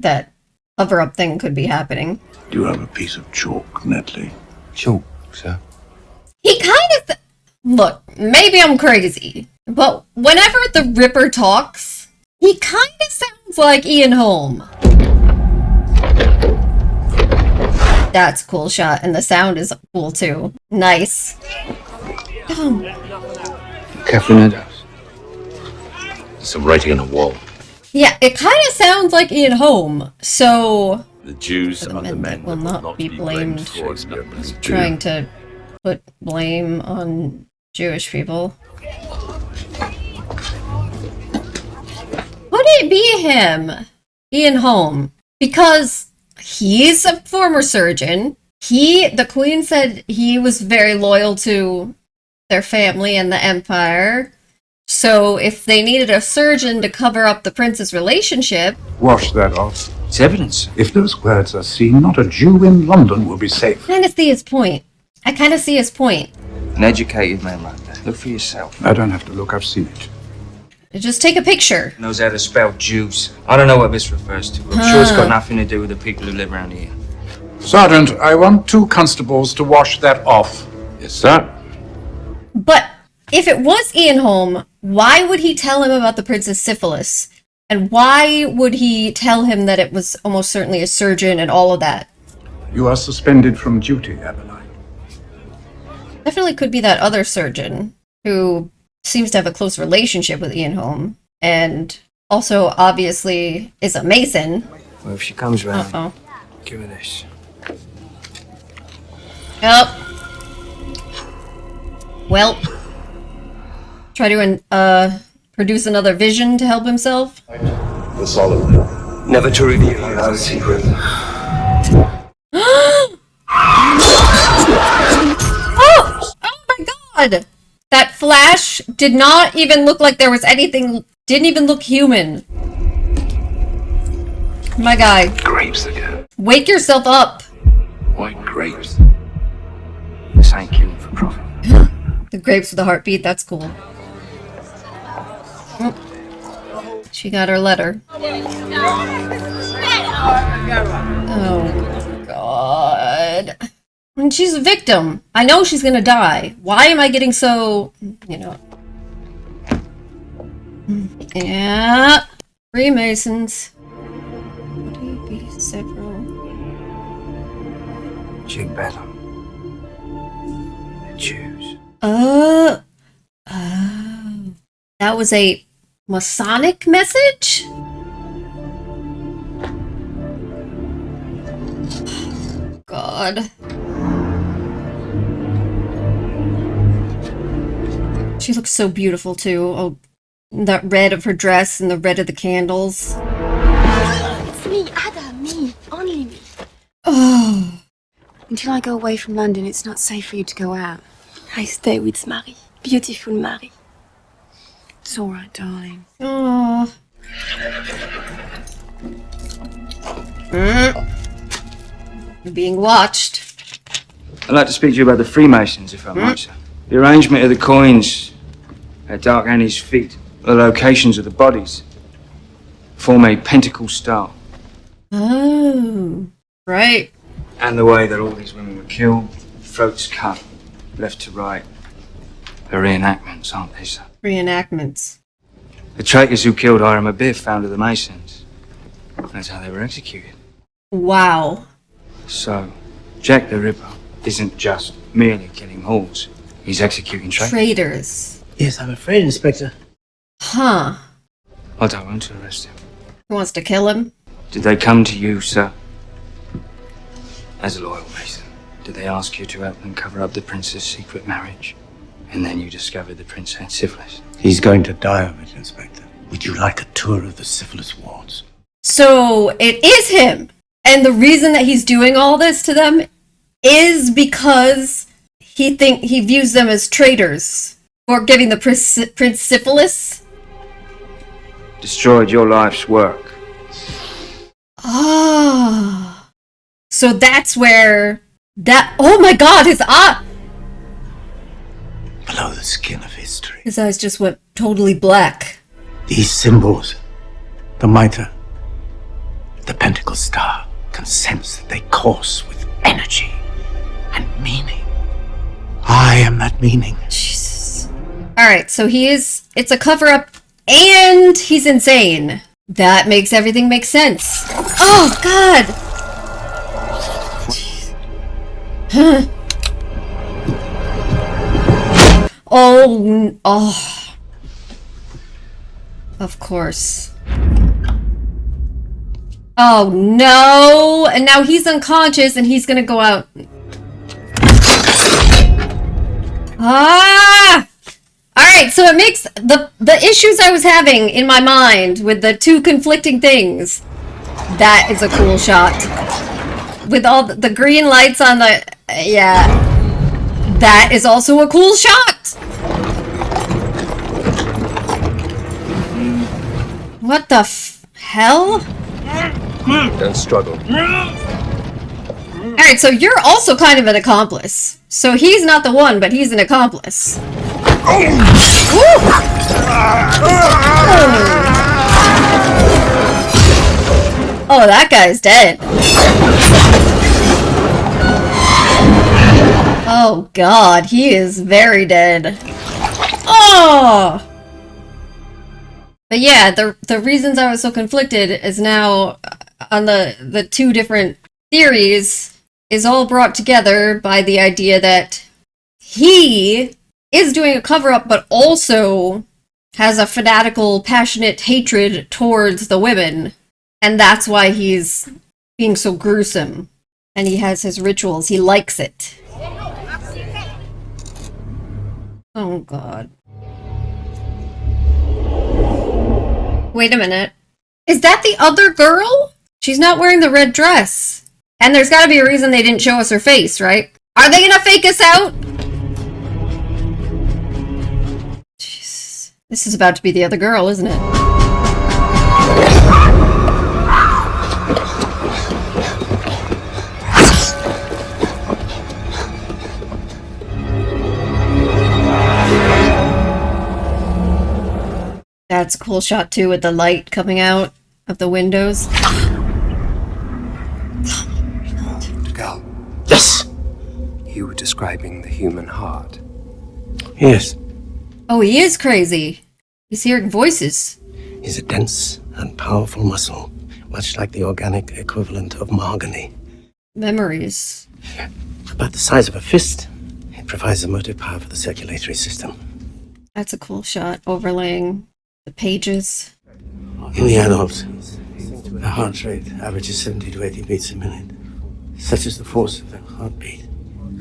that cover-up thing could be happening. Do you have a piece of chalk, Netley? Chalk, sir? He kind of... Look, maybe I'm crazy, but whenever the Ripper talks, he kind of sounds like Ian Holm. That's a cool shot, and the sound is cool too. Nice. Careful, Ned. Some writing on the wall. Yeah, it kind of sounds like Ian Holm, so... The Jews are the men will not be blamed for trying to put blame on Jewish people. Would it be him, Ian Holm? Because he's a former surgeon. The Queen said he was very loyal to their family and the Empire. So if they needed a surgeon to cover up the prince's relationship... Wash that off. It's evidence. If those words are seen, not a Jew in London will be safe. I kind of see his point. An educated man like that. Look for yourself. I don't have to look, I've seen it. Just take a picture. Knows how to spell Jews. I don't know what this refers to, but I'm sure it's got nothing to do with the people who live around here. Sergeant, I want 2 constables to wash that off. Yes, sir. But if it was Ian Holm, why would he tell him about the prince's syphilis? And why would he tell him that it was almost certainly a surgeon and all of that? You are suspended from duty, Adeline. Definitely could be that other surgeon who seems to have a close relationship with Ian Holm. And also, obviously, is a Mason. Well, if she comes round, give her this. Yep. Well, try to produce another vision to help himself. The solemn. Never to reveal our secret. Oh my god! That flash did not even look like there was anything, didn't even look human. My guy. Grapes again. Wake yourself up. White grapes. This ain't killing for profit. The grapes with a heartbeat, that's cool. She got her letter. Oh, God. And she's a victim. I know she's gonna die. Why am I getting so... You know... Yeah. Freemasons. Would he be several? Jig battle. choose. Oh. That was a Masonic message? God. She looks so beautiful too. Oh, that red of her dress and the red of the candles. It's me, Ada, me, only me. Oh. Until I go away from London, it's not safe for you to go out. I stay with Marie. Beautiful Marie. It's all right, darling. Oh. You're being watched. I'd like to speak to you about the Freemasons, if I might, sir. The arrangement of the coins at Dark Annie's feet, the locations of the bodies, form a pentacle star. Oh. Right. And the way that all these women were killed, throats cut, left to right. They're reenactments, aren't they, sir? Reenactments. The traitors who killed Hiram Abiff founded the Masons. That's how they were executed. Wow. So, Jack the Ripper isn't just merely killing whores. He's executing traitors. Traitors. Yes, I'm afraid, Inspector. Huh. I don't want to arrest him. He wants to kill him? Did they come to you, sir? As a loyal Mason, did they ask you to help them cover up the prince's secret marriage? And then you discovered the prince had syphilis? He's going to die of it, Inspector. Would you like a tour of the syphilis wards? So it is him. And the reason that he's doing all this to them is because he views them as traitors for giving the prince syphilis. Destroyed your life's work. Ah. So that's where that. Oh my God! His eye. Below the skin of history. His eyes just went totally black. These symbols, the mitre, the pentacle star, can sense that they course with energy and meaning. I am that meaning. Jesus. Alright, so it's a cover-up and he's insane. That makes everything make sense. Oh, God! Huh. Oh. Of course. Oh, no! And now he's unconscious and he's gonna go out. Ah! Alright, so it makes the issues I was having in my mind with the two conflicting things. That is a cool shot. With all the green lights on the... yeah. That is also a cool shot! What the hell? Don't struggle. Alright, so you're also kind of an accomplice. So he's not the one, but he's an accomplice. Oh, that guy's dead. Oh God, he is very dead. Oh! But yeah, the reasons I was so conflicted is now on the two different theories is all brought together by the idea that he is doing a cover-up, but also has a fanatical, passionate hatred towards the women. And that's why he's being so gruesome. And he has his rituals. He likes it. Oh, God. Wait a minute. Is that the other girl? She's not wearing the red dress. And there's gotta be a reason they didn't show us her face, right? Are they gonna fake us out? Jeez. This is about to be the other girl, isn't it? That's a cool shot too, with the light coming out of the windows. Gal. Yes! You were describing the human heart. Yes. Oh, he is crazy. He's hearing voices. Is a dense and powerful muscle, much like the organic equivalent of mahogany. Memories. About the size of a fist, It provides the motive power for the circulatory system. That's a cool shot, overlaying the pages. In the adult, the heart rate averages 70 to 80 beats a minute. Such is the force of their heartbeat.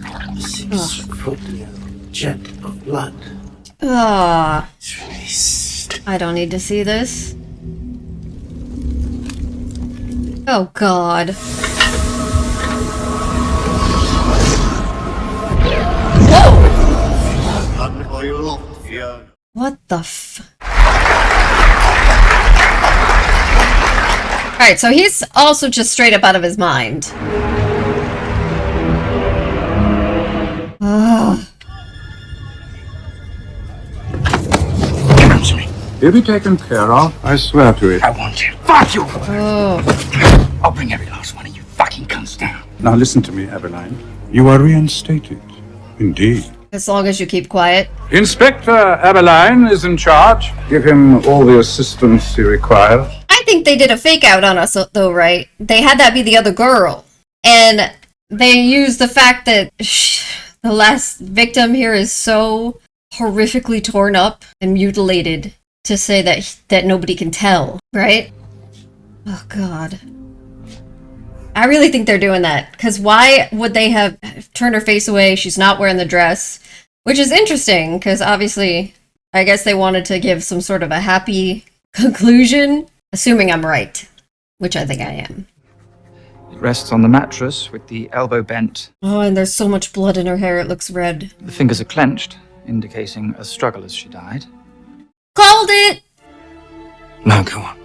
A 6-foot jet of blood. Ah, It's released. I don't need to see this. Oh God. What the f... Alright, so he's also just straight up out of his mind. Ugh. He'll be taken care of, I swear to it. I want you. Fuck you! Oh. I'll bring every last one of you fucking cunts down. Now listen to me, Eveline. You are reinstated. Indeed. As long as you keep quiet. Inspector Eveline is in charge. Give him all the assistance he requires. I think they did a fake out on us, though, right? They had that be the other girl. And they used the fact that the last victim here is so horrifically torn up and mutilated to say that nobody can tell, right? Oh, God. I really think they're doing that. Because why would they have turned her face away? She's not wearing the dress. Which is interesting, because obviously, I guess they wanted to give some sort of a happy conclusion. Assuming I'm right, which I think I am. It rests on the mattress with the elbow bent. Oh, and there's so much blood in her hair, it looks red. The fingers are clenched, indicating a struggle as she died. Called it! Now go on.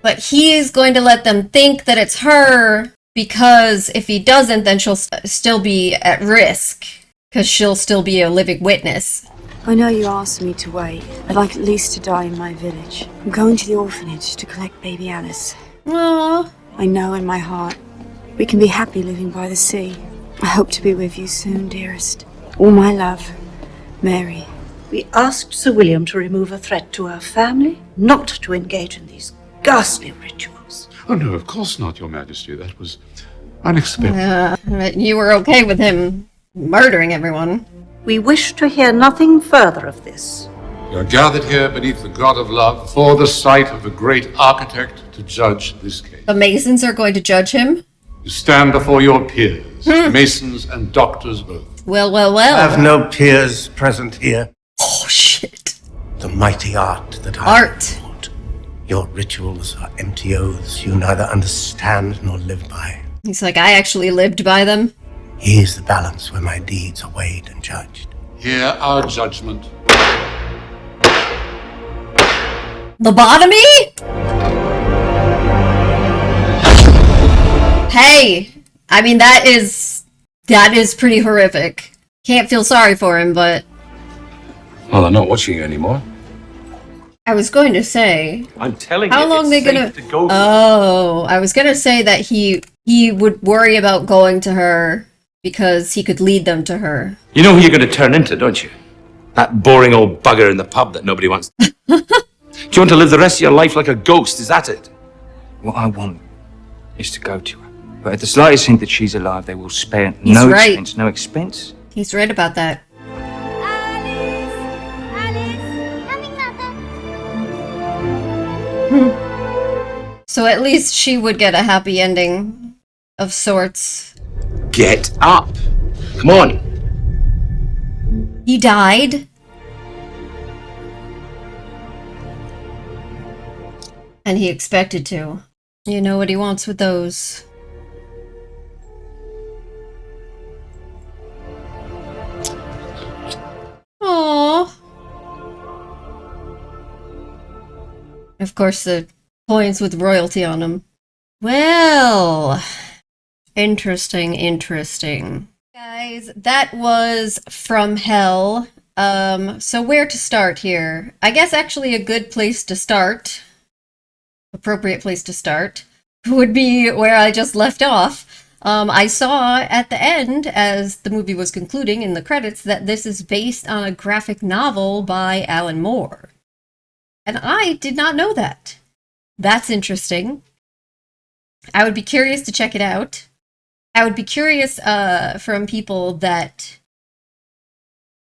But he's going to let them think that it's her, because if he doesn't, then she'll still be at risk. Because she'll still be a living witness. I know you asked me to wait. I'd like at least to die in my village. I'm going to the orphanage to collect baby Alice. Aww. I know in my heart we can be happy living by the sea. I hope to be with you soon, dearest. All my love, Mary. We asked Sir William to remove a threat to our family, not to engage in these ghastly rituals. Oh, no, of course not, Your Majesty. That was unexpected. You were okay with him murdering everyone. We wish to hear nothing further of this. You are gathered here beneath the god of love for the sight of the great architect to judge this case. The Masons are going to judge him? You stand before your peers, Masons and doctors both. Well. I have no peers present here. Oh, shit. The mighty art that I Art. built. Your rituals are empty oaths you neither understand nor live by. He's like, I actually lived by them. Here's the balance where my deeds are weighed and judged. Hear our judgment. Lobotomy? Hey, I mean, that is pretty horrific. Can't feel sorry for him, but... Well, I'm not watching you anymore. I was going to say... I'm telling how you, long it's they gonna... safe to go. Oh, I was gonna say that he would worry about going to her because he could lead them to her. You know who you're going to turn into, don't you? That boring old bugger in the pub that nobody wants. Do you want to live the rest of your life like a ghost? Is that it? What I want is to go to her. But at the slightest hint that she's alive, they will spare no expense. No expense. He's right about that. So at least she would get a happy ending of sorts. Get up. Come on. He died. And he expected to. You know what he wants with those. Aww. Of course, the coins with royalty on them. Well, interesting. Guys, that was From Hell. So where to start here? I guess actually a good place to start, appropriate place to start, would be where I just left off. I saw at the end, as the movie was concluding in the credits, that this is based on a graphic novel by Alan Moore. And I did not know that. That's interesting. I would be curious to check it out. I would be curious from people that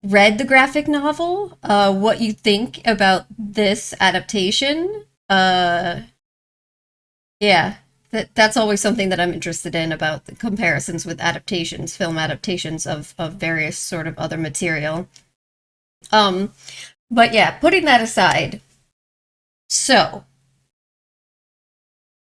read the graphic novel, what you think about this adaptation. Yeah, that's always something that I'm interested in, about the comparisons with adaptations, film adaptations of various sort of other material. But yeah, putting that aside, so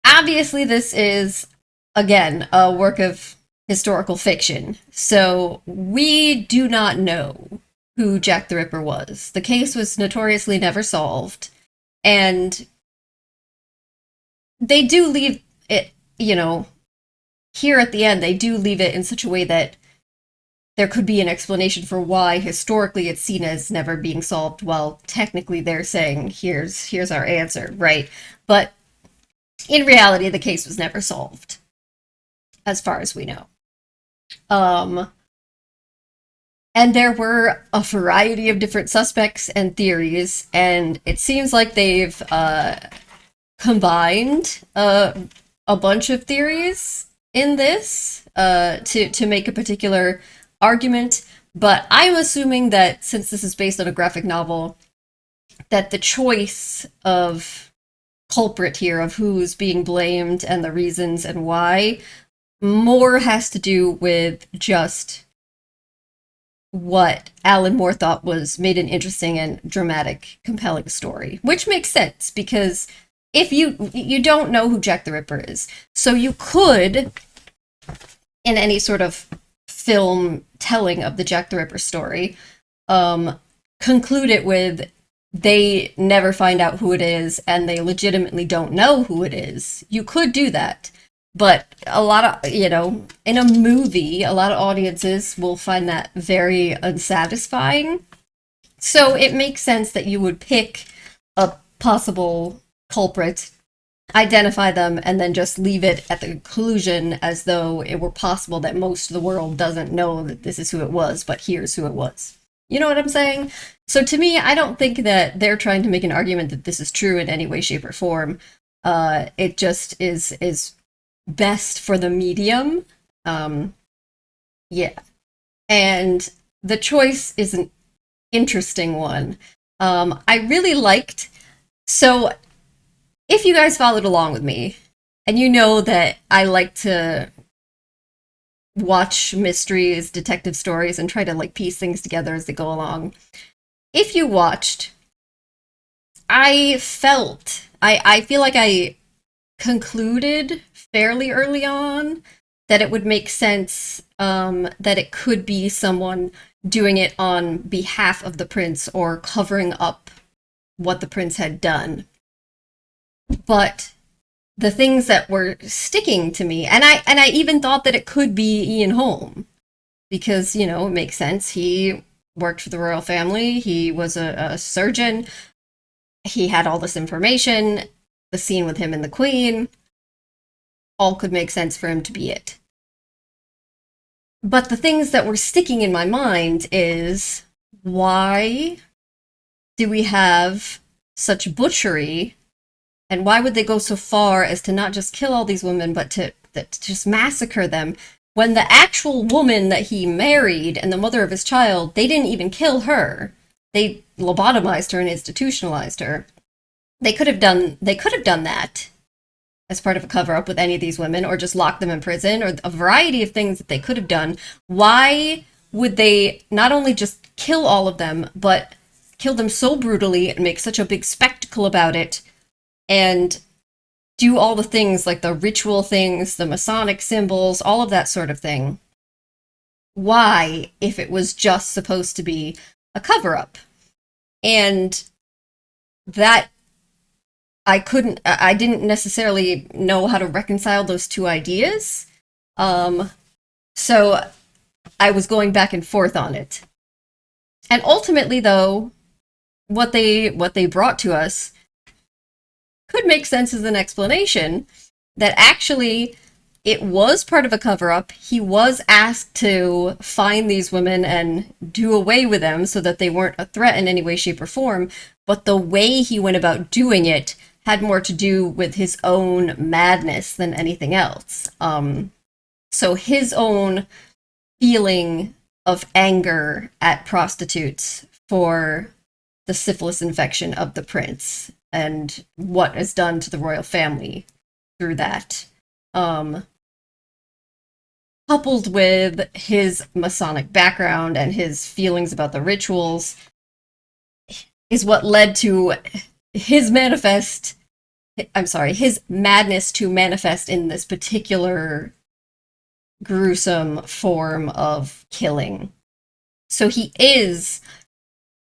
obviously this is, again, a work of historical fiction. So we do not know who Jack the Ripper was. The case was notoriously never solved, and they do leave it, here at the end, they do leave it in such a way that there could be an explanation for why historically it's seen as never being solved, while technically they're saying, here's our answer, right? But in reality, the case was never solved, as far as we know. And there were a variety of different suspects and theories, and it seems like they've combined a bunch of theories in this to make a particular argument. But I'm assuming that since this is based on a graphic novel, that the choice of culprit here, of who's being blamed and the reasons and why, more has to do with just what Alan Moore thought made an interesting and dramatic, compelling story, which makes sense, because if you don't know who Jack the Ripper is, so you could, in any sort of film telling of the Jack the Ripper story, conclude it with they never find out who it is and they legitimately don't know who it is. You could do that. But a lot of, in a movie, a lot of audiences will find that very unsatisfying. So it makes sense that you would pick a possible culprit, identify them, and then just leave it at the conclusion as though it were possible that most of the world doesn't know that this is who it was, but here's who it was. You know what I'm saying? So to me, I don't think that they're trying to make an argument that this is true in any way, shape, or form. It just is best for the medium. Yeah. And the choice is an interesting one. I really liked... So, if you guys followed along with me, and you know that I like to watch mysteries, detective stories, and try to piece things together as they go along. If you watched, I feel like I concluded fairly early on that it would make sense that it could be someone doing it on behalf of the prince or covering up what the prince had done. But the things that were sticking to me, and I even thought that it could be Ian Holm, because, it makes sense. He worked for the royal family. He was a surgeon. He had all this information. The scene with him and the Queen, all could make sense for him to be it. But the things that were sticking in my mind is, why do we have such butchery? And why would they go so far as to not just kill all these women, but to just massacre them, when the actual woman that he married and the mother of his child, they didn't even kill her. They lobotomized her and institutionalized her. They could have done that as part of a cover-up with any of these women, or just lock them in prison, or a variety of things that they could have done. Why would they not only just kill all of them, but kill them so brutally and make such a big spectacle about it, and do all the things, like the ritual things, the Masonic symbols, all of that sort of thing? Why, if it was just supposed to be a cover-up? And that I didn't necessarily know how to reconcile those two ideas. So I was going back and forth on it. And ultimately, though, what they brought to us could make sense as an explanation that actually it was part of a cover-up. He was asked to find these women and do away with them so that they weren't a threat in any way, shape, or form. But the way he went about doing it had more to do with his own madness than anything else. So his own feeling of anger at prostitutes for the syphilis infection of the prince and what is done to the royal family through that. Coupled with his Masonic background and his feelings about the rituals is what led to his madness to manifest in this particular gruesome form of killing. So he is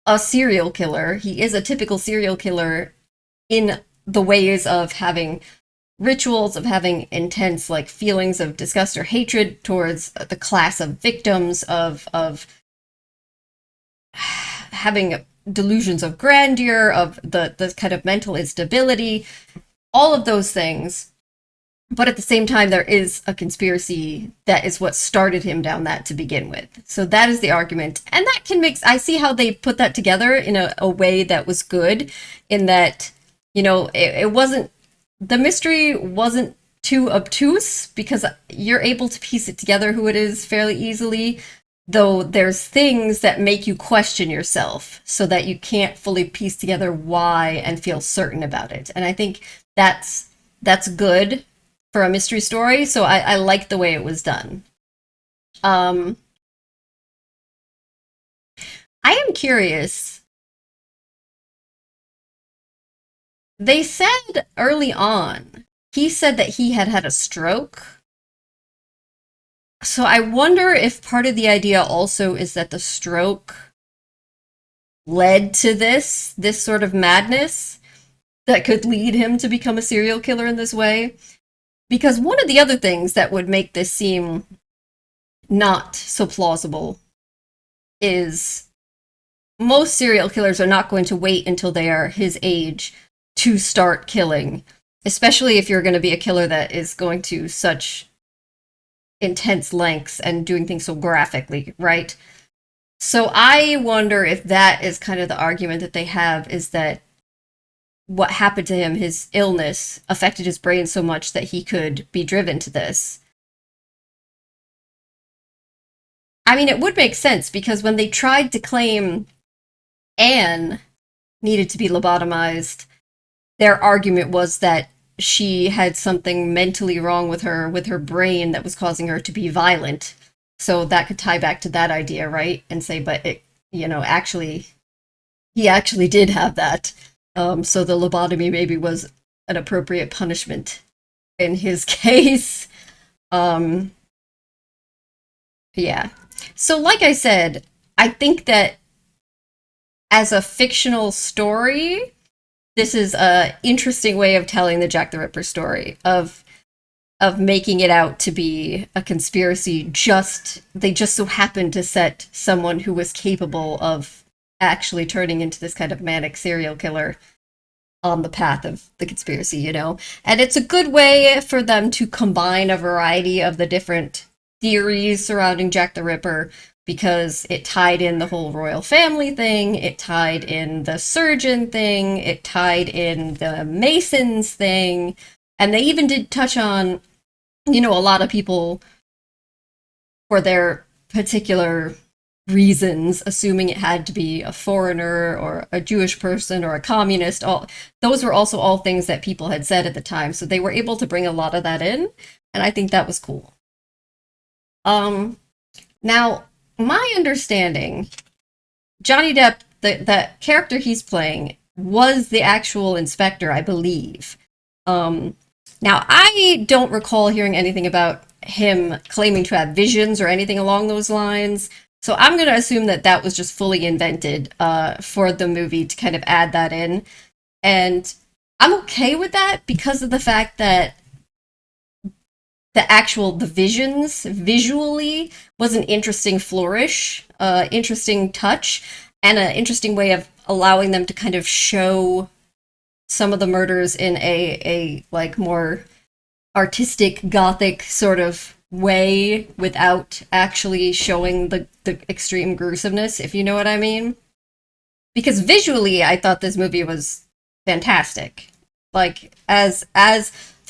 a serial killer. He is a typical serial killer in the ways of having rituals, of having intense like feelings of disgust or hatred towards the class of victims, of having delusions of grandeur, of the kind of mental instability, all of those things. But at the same time, there is a conspiracy that is what started him down that to begin with. So that is the argument. And that can make, I see how they put that together in a way that was good, in that, you know, it wasn't, the mystery wasn't too obtuse because you're able to piece it together who it is fairly easily, though there's things that make you question yourself so that you can't fully piece together why and feel certain about it. And I think that's good for a mystery story, so I like the way it was done. I am curious. They said early on, he said that he had a stroke. So I wonder if part of the idea also is that the stroke led to this sort of madness that could lead him to become a serial killer in this way. Because one of the other things that would make this seem not so plausible is most serial killers are not going to wait until they are his age to start killing, especially if you're going to be a killer that is going to such intense lengths and doing things so graphically, right? So I wonder if that is kind of the argument that they have, is that what happened to him, his illness, affected his brain so much that he could be driven to this. I mean, it would make sense, because when they tried to claim Anne needed to be lobotomized, their argument was that she had something mentally wrong with her brain that was causing her to be violent. So that could tie back to that idea, right? And say, but it, you know, actually, he actually did have that. So the lobotomy maybe was an appropriate punishment in his case. Yeah. So like I said, I think that as a fictional story, this is a interesting way of telling the Jack the Ripper story, of making it out to be a conspiracy. They just so happened to set someone who was capable of actually turning into this kind of manic serial killer on the path of the conspiracy, you know? And it's a good way for them to combine a variety of the different theories surrounding Jack the Ripper, because it tied in the whole royal family thing, it tied in the surgeon thing, it tied in the Masons thing, and they even did touch on, you know, a lot of people, for their particular reasons, assuming it had to be a foreigner or a Jewish person or a communist. Those were also all things that people had said at the time, so they were able to bring a lot of that in, and I think that was cool. Now, my understanding, Johnny Depp, the character he's playing, was the actual inspector, I believe. Now, I don't recall hearing anything about him claiming to have visions or anything along those lines, so I'm going to assume that that was just fully invented for the movie to kind of add that in. And I'm okay with that because of the fact that the visions visually was an interesting flourish, interesting touch, and an interesting way of allowing them to kind of show some of the murders in a like more artistic Gothic sort of way without actually showing the extreme gruesomeness, if you know what I mean. Because visually, I thought this movie was fantastic. Like, as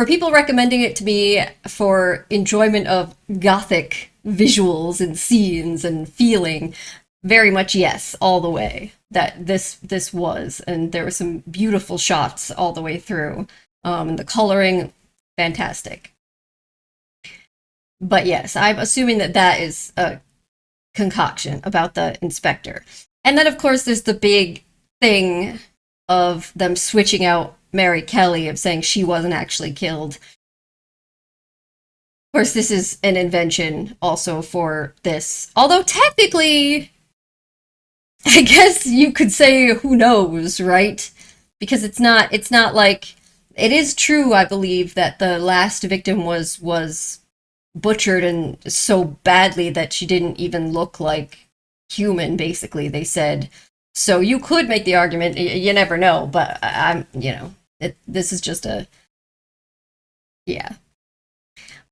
For people recommending it to me for enjoyment of Gothic visuals and scenes and feeling, very much yes, all the way. That this was, and there were some beautiful shots all the way through, and the coloring, fantastic. But yes, I'm assuming that that is a concoction about the inspector. And then, of course, there's the big thing of them switching out Mary Kelly, of saying she wasn't actually killed. Of course, this is an invention also for this. Although technically, I guess you could say who knows, right? Because it's not like, it is true, I believe, that the last victim was butchered and so badly that she didn't even look like human, basically, they said. So you could make the argument, you never know, but I'm, this is just a, yeah.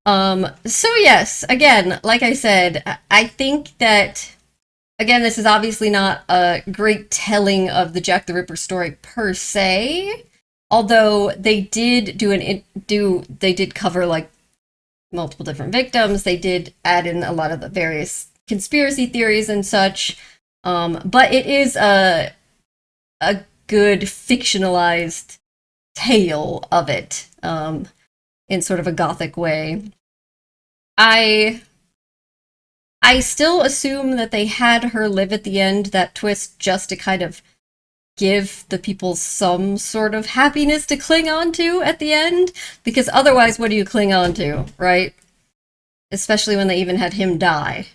So yes, again, like I said, I think that, again, this is obviously not a great telling of the Jack the Ripper story per se, although they did they did cover like multiple different victims. They did add in a lot of the various conspiracy theories and such. But it is a good fictionalized tale of it, in sort of a Gothic way. I still assume that they had her live at the end, that twist, just to kind of give the people some sort of happiness to cling on to at the end, because otherwise, what do you cling on to, right? Especially when they even had him die.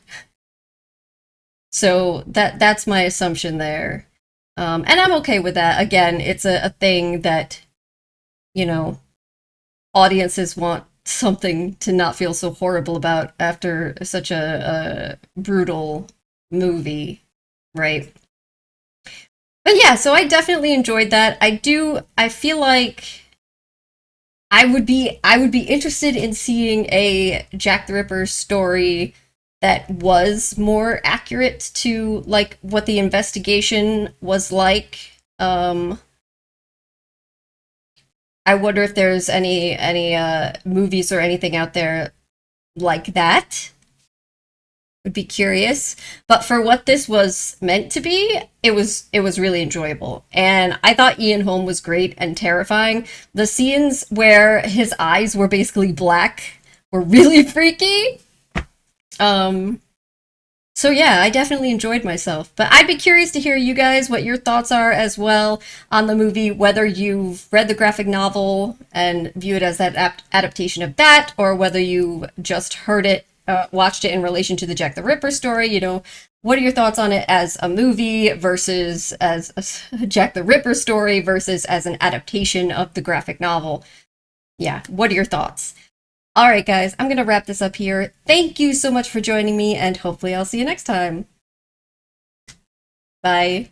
So that's my assumption there. And I'm okay with that. Again, it's a thing that, audiences want something to not feel so horrible about after such a brutal movie, right? But yeah, so I definitely enjoyed that. I feel like I would be interested in seeing a Jack the Ripper story that was more accurate to like what the investigation was like. I wonder if there's any movies or anything out there like that. Would be curious. But for what this was meant to be, it was really enjoyable. And I thought Ian Holm was great and terrifying. The scenes where his eyes were basically black were really freaky. So yeah, I definitely enjoyed myself. But I'd be curious to hear you guys, what your thoughts are as well on the movie, whether you've read the graphic novel and view it as that adaptation of that, or whether you just heard it, watched it in relation to the Jack the Ripper story. What are your thoughts on it as a movie versus as a Jack the Ripper story versus as an adaptation of the graphic novel? Yeah, what are your thoughts? All right, guys, I'm going to wrap this up here. Thank you so much for joining me, and hopefully I'll see you next time. Bye.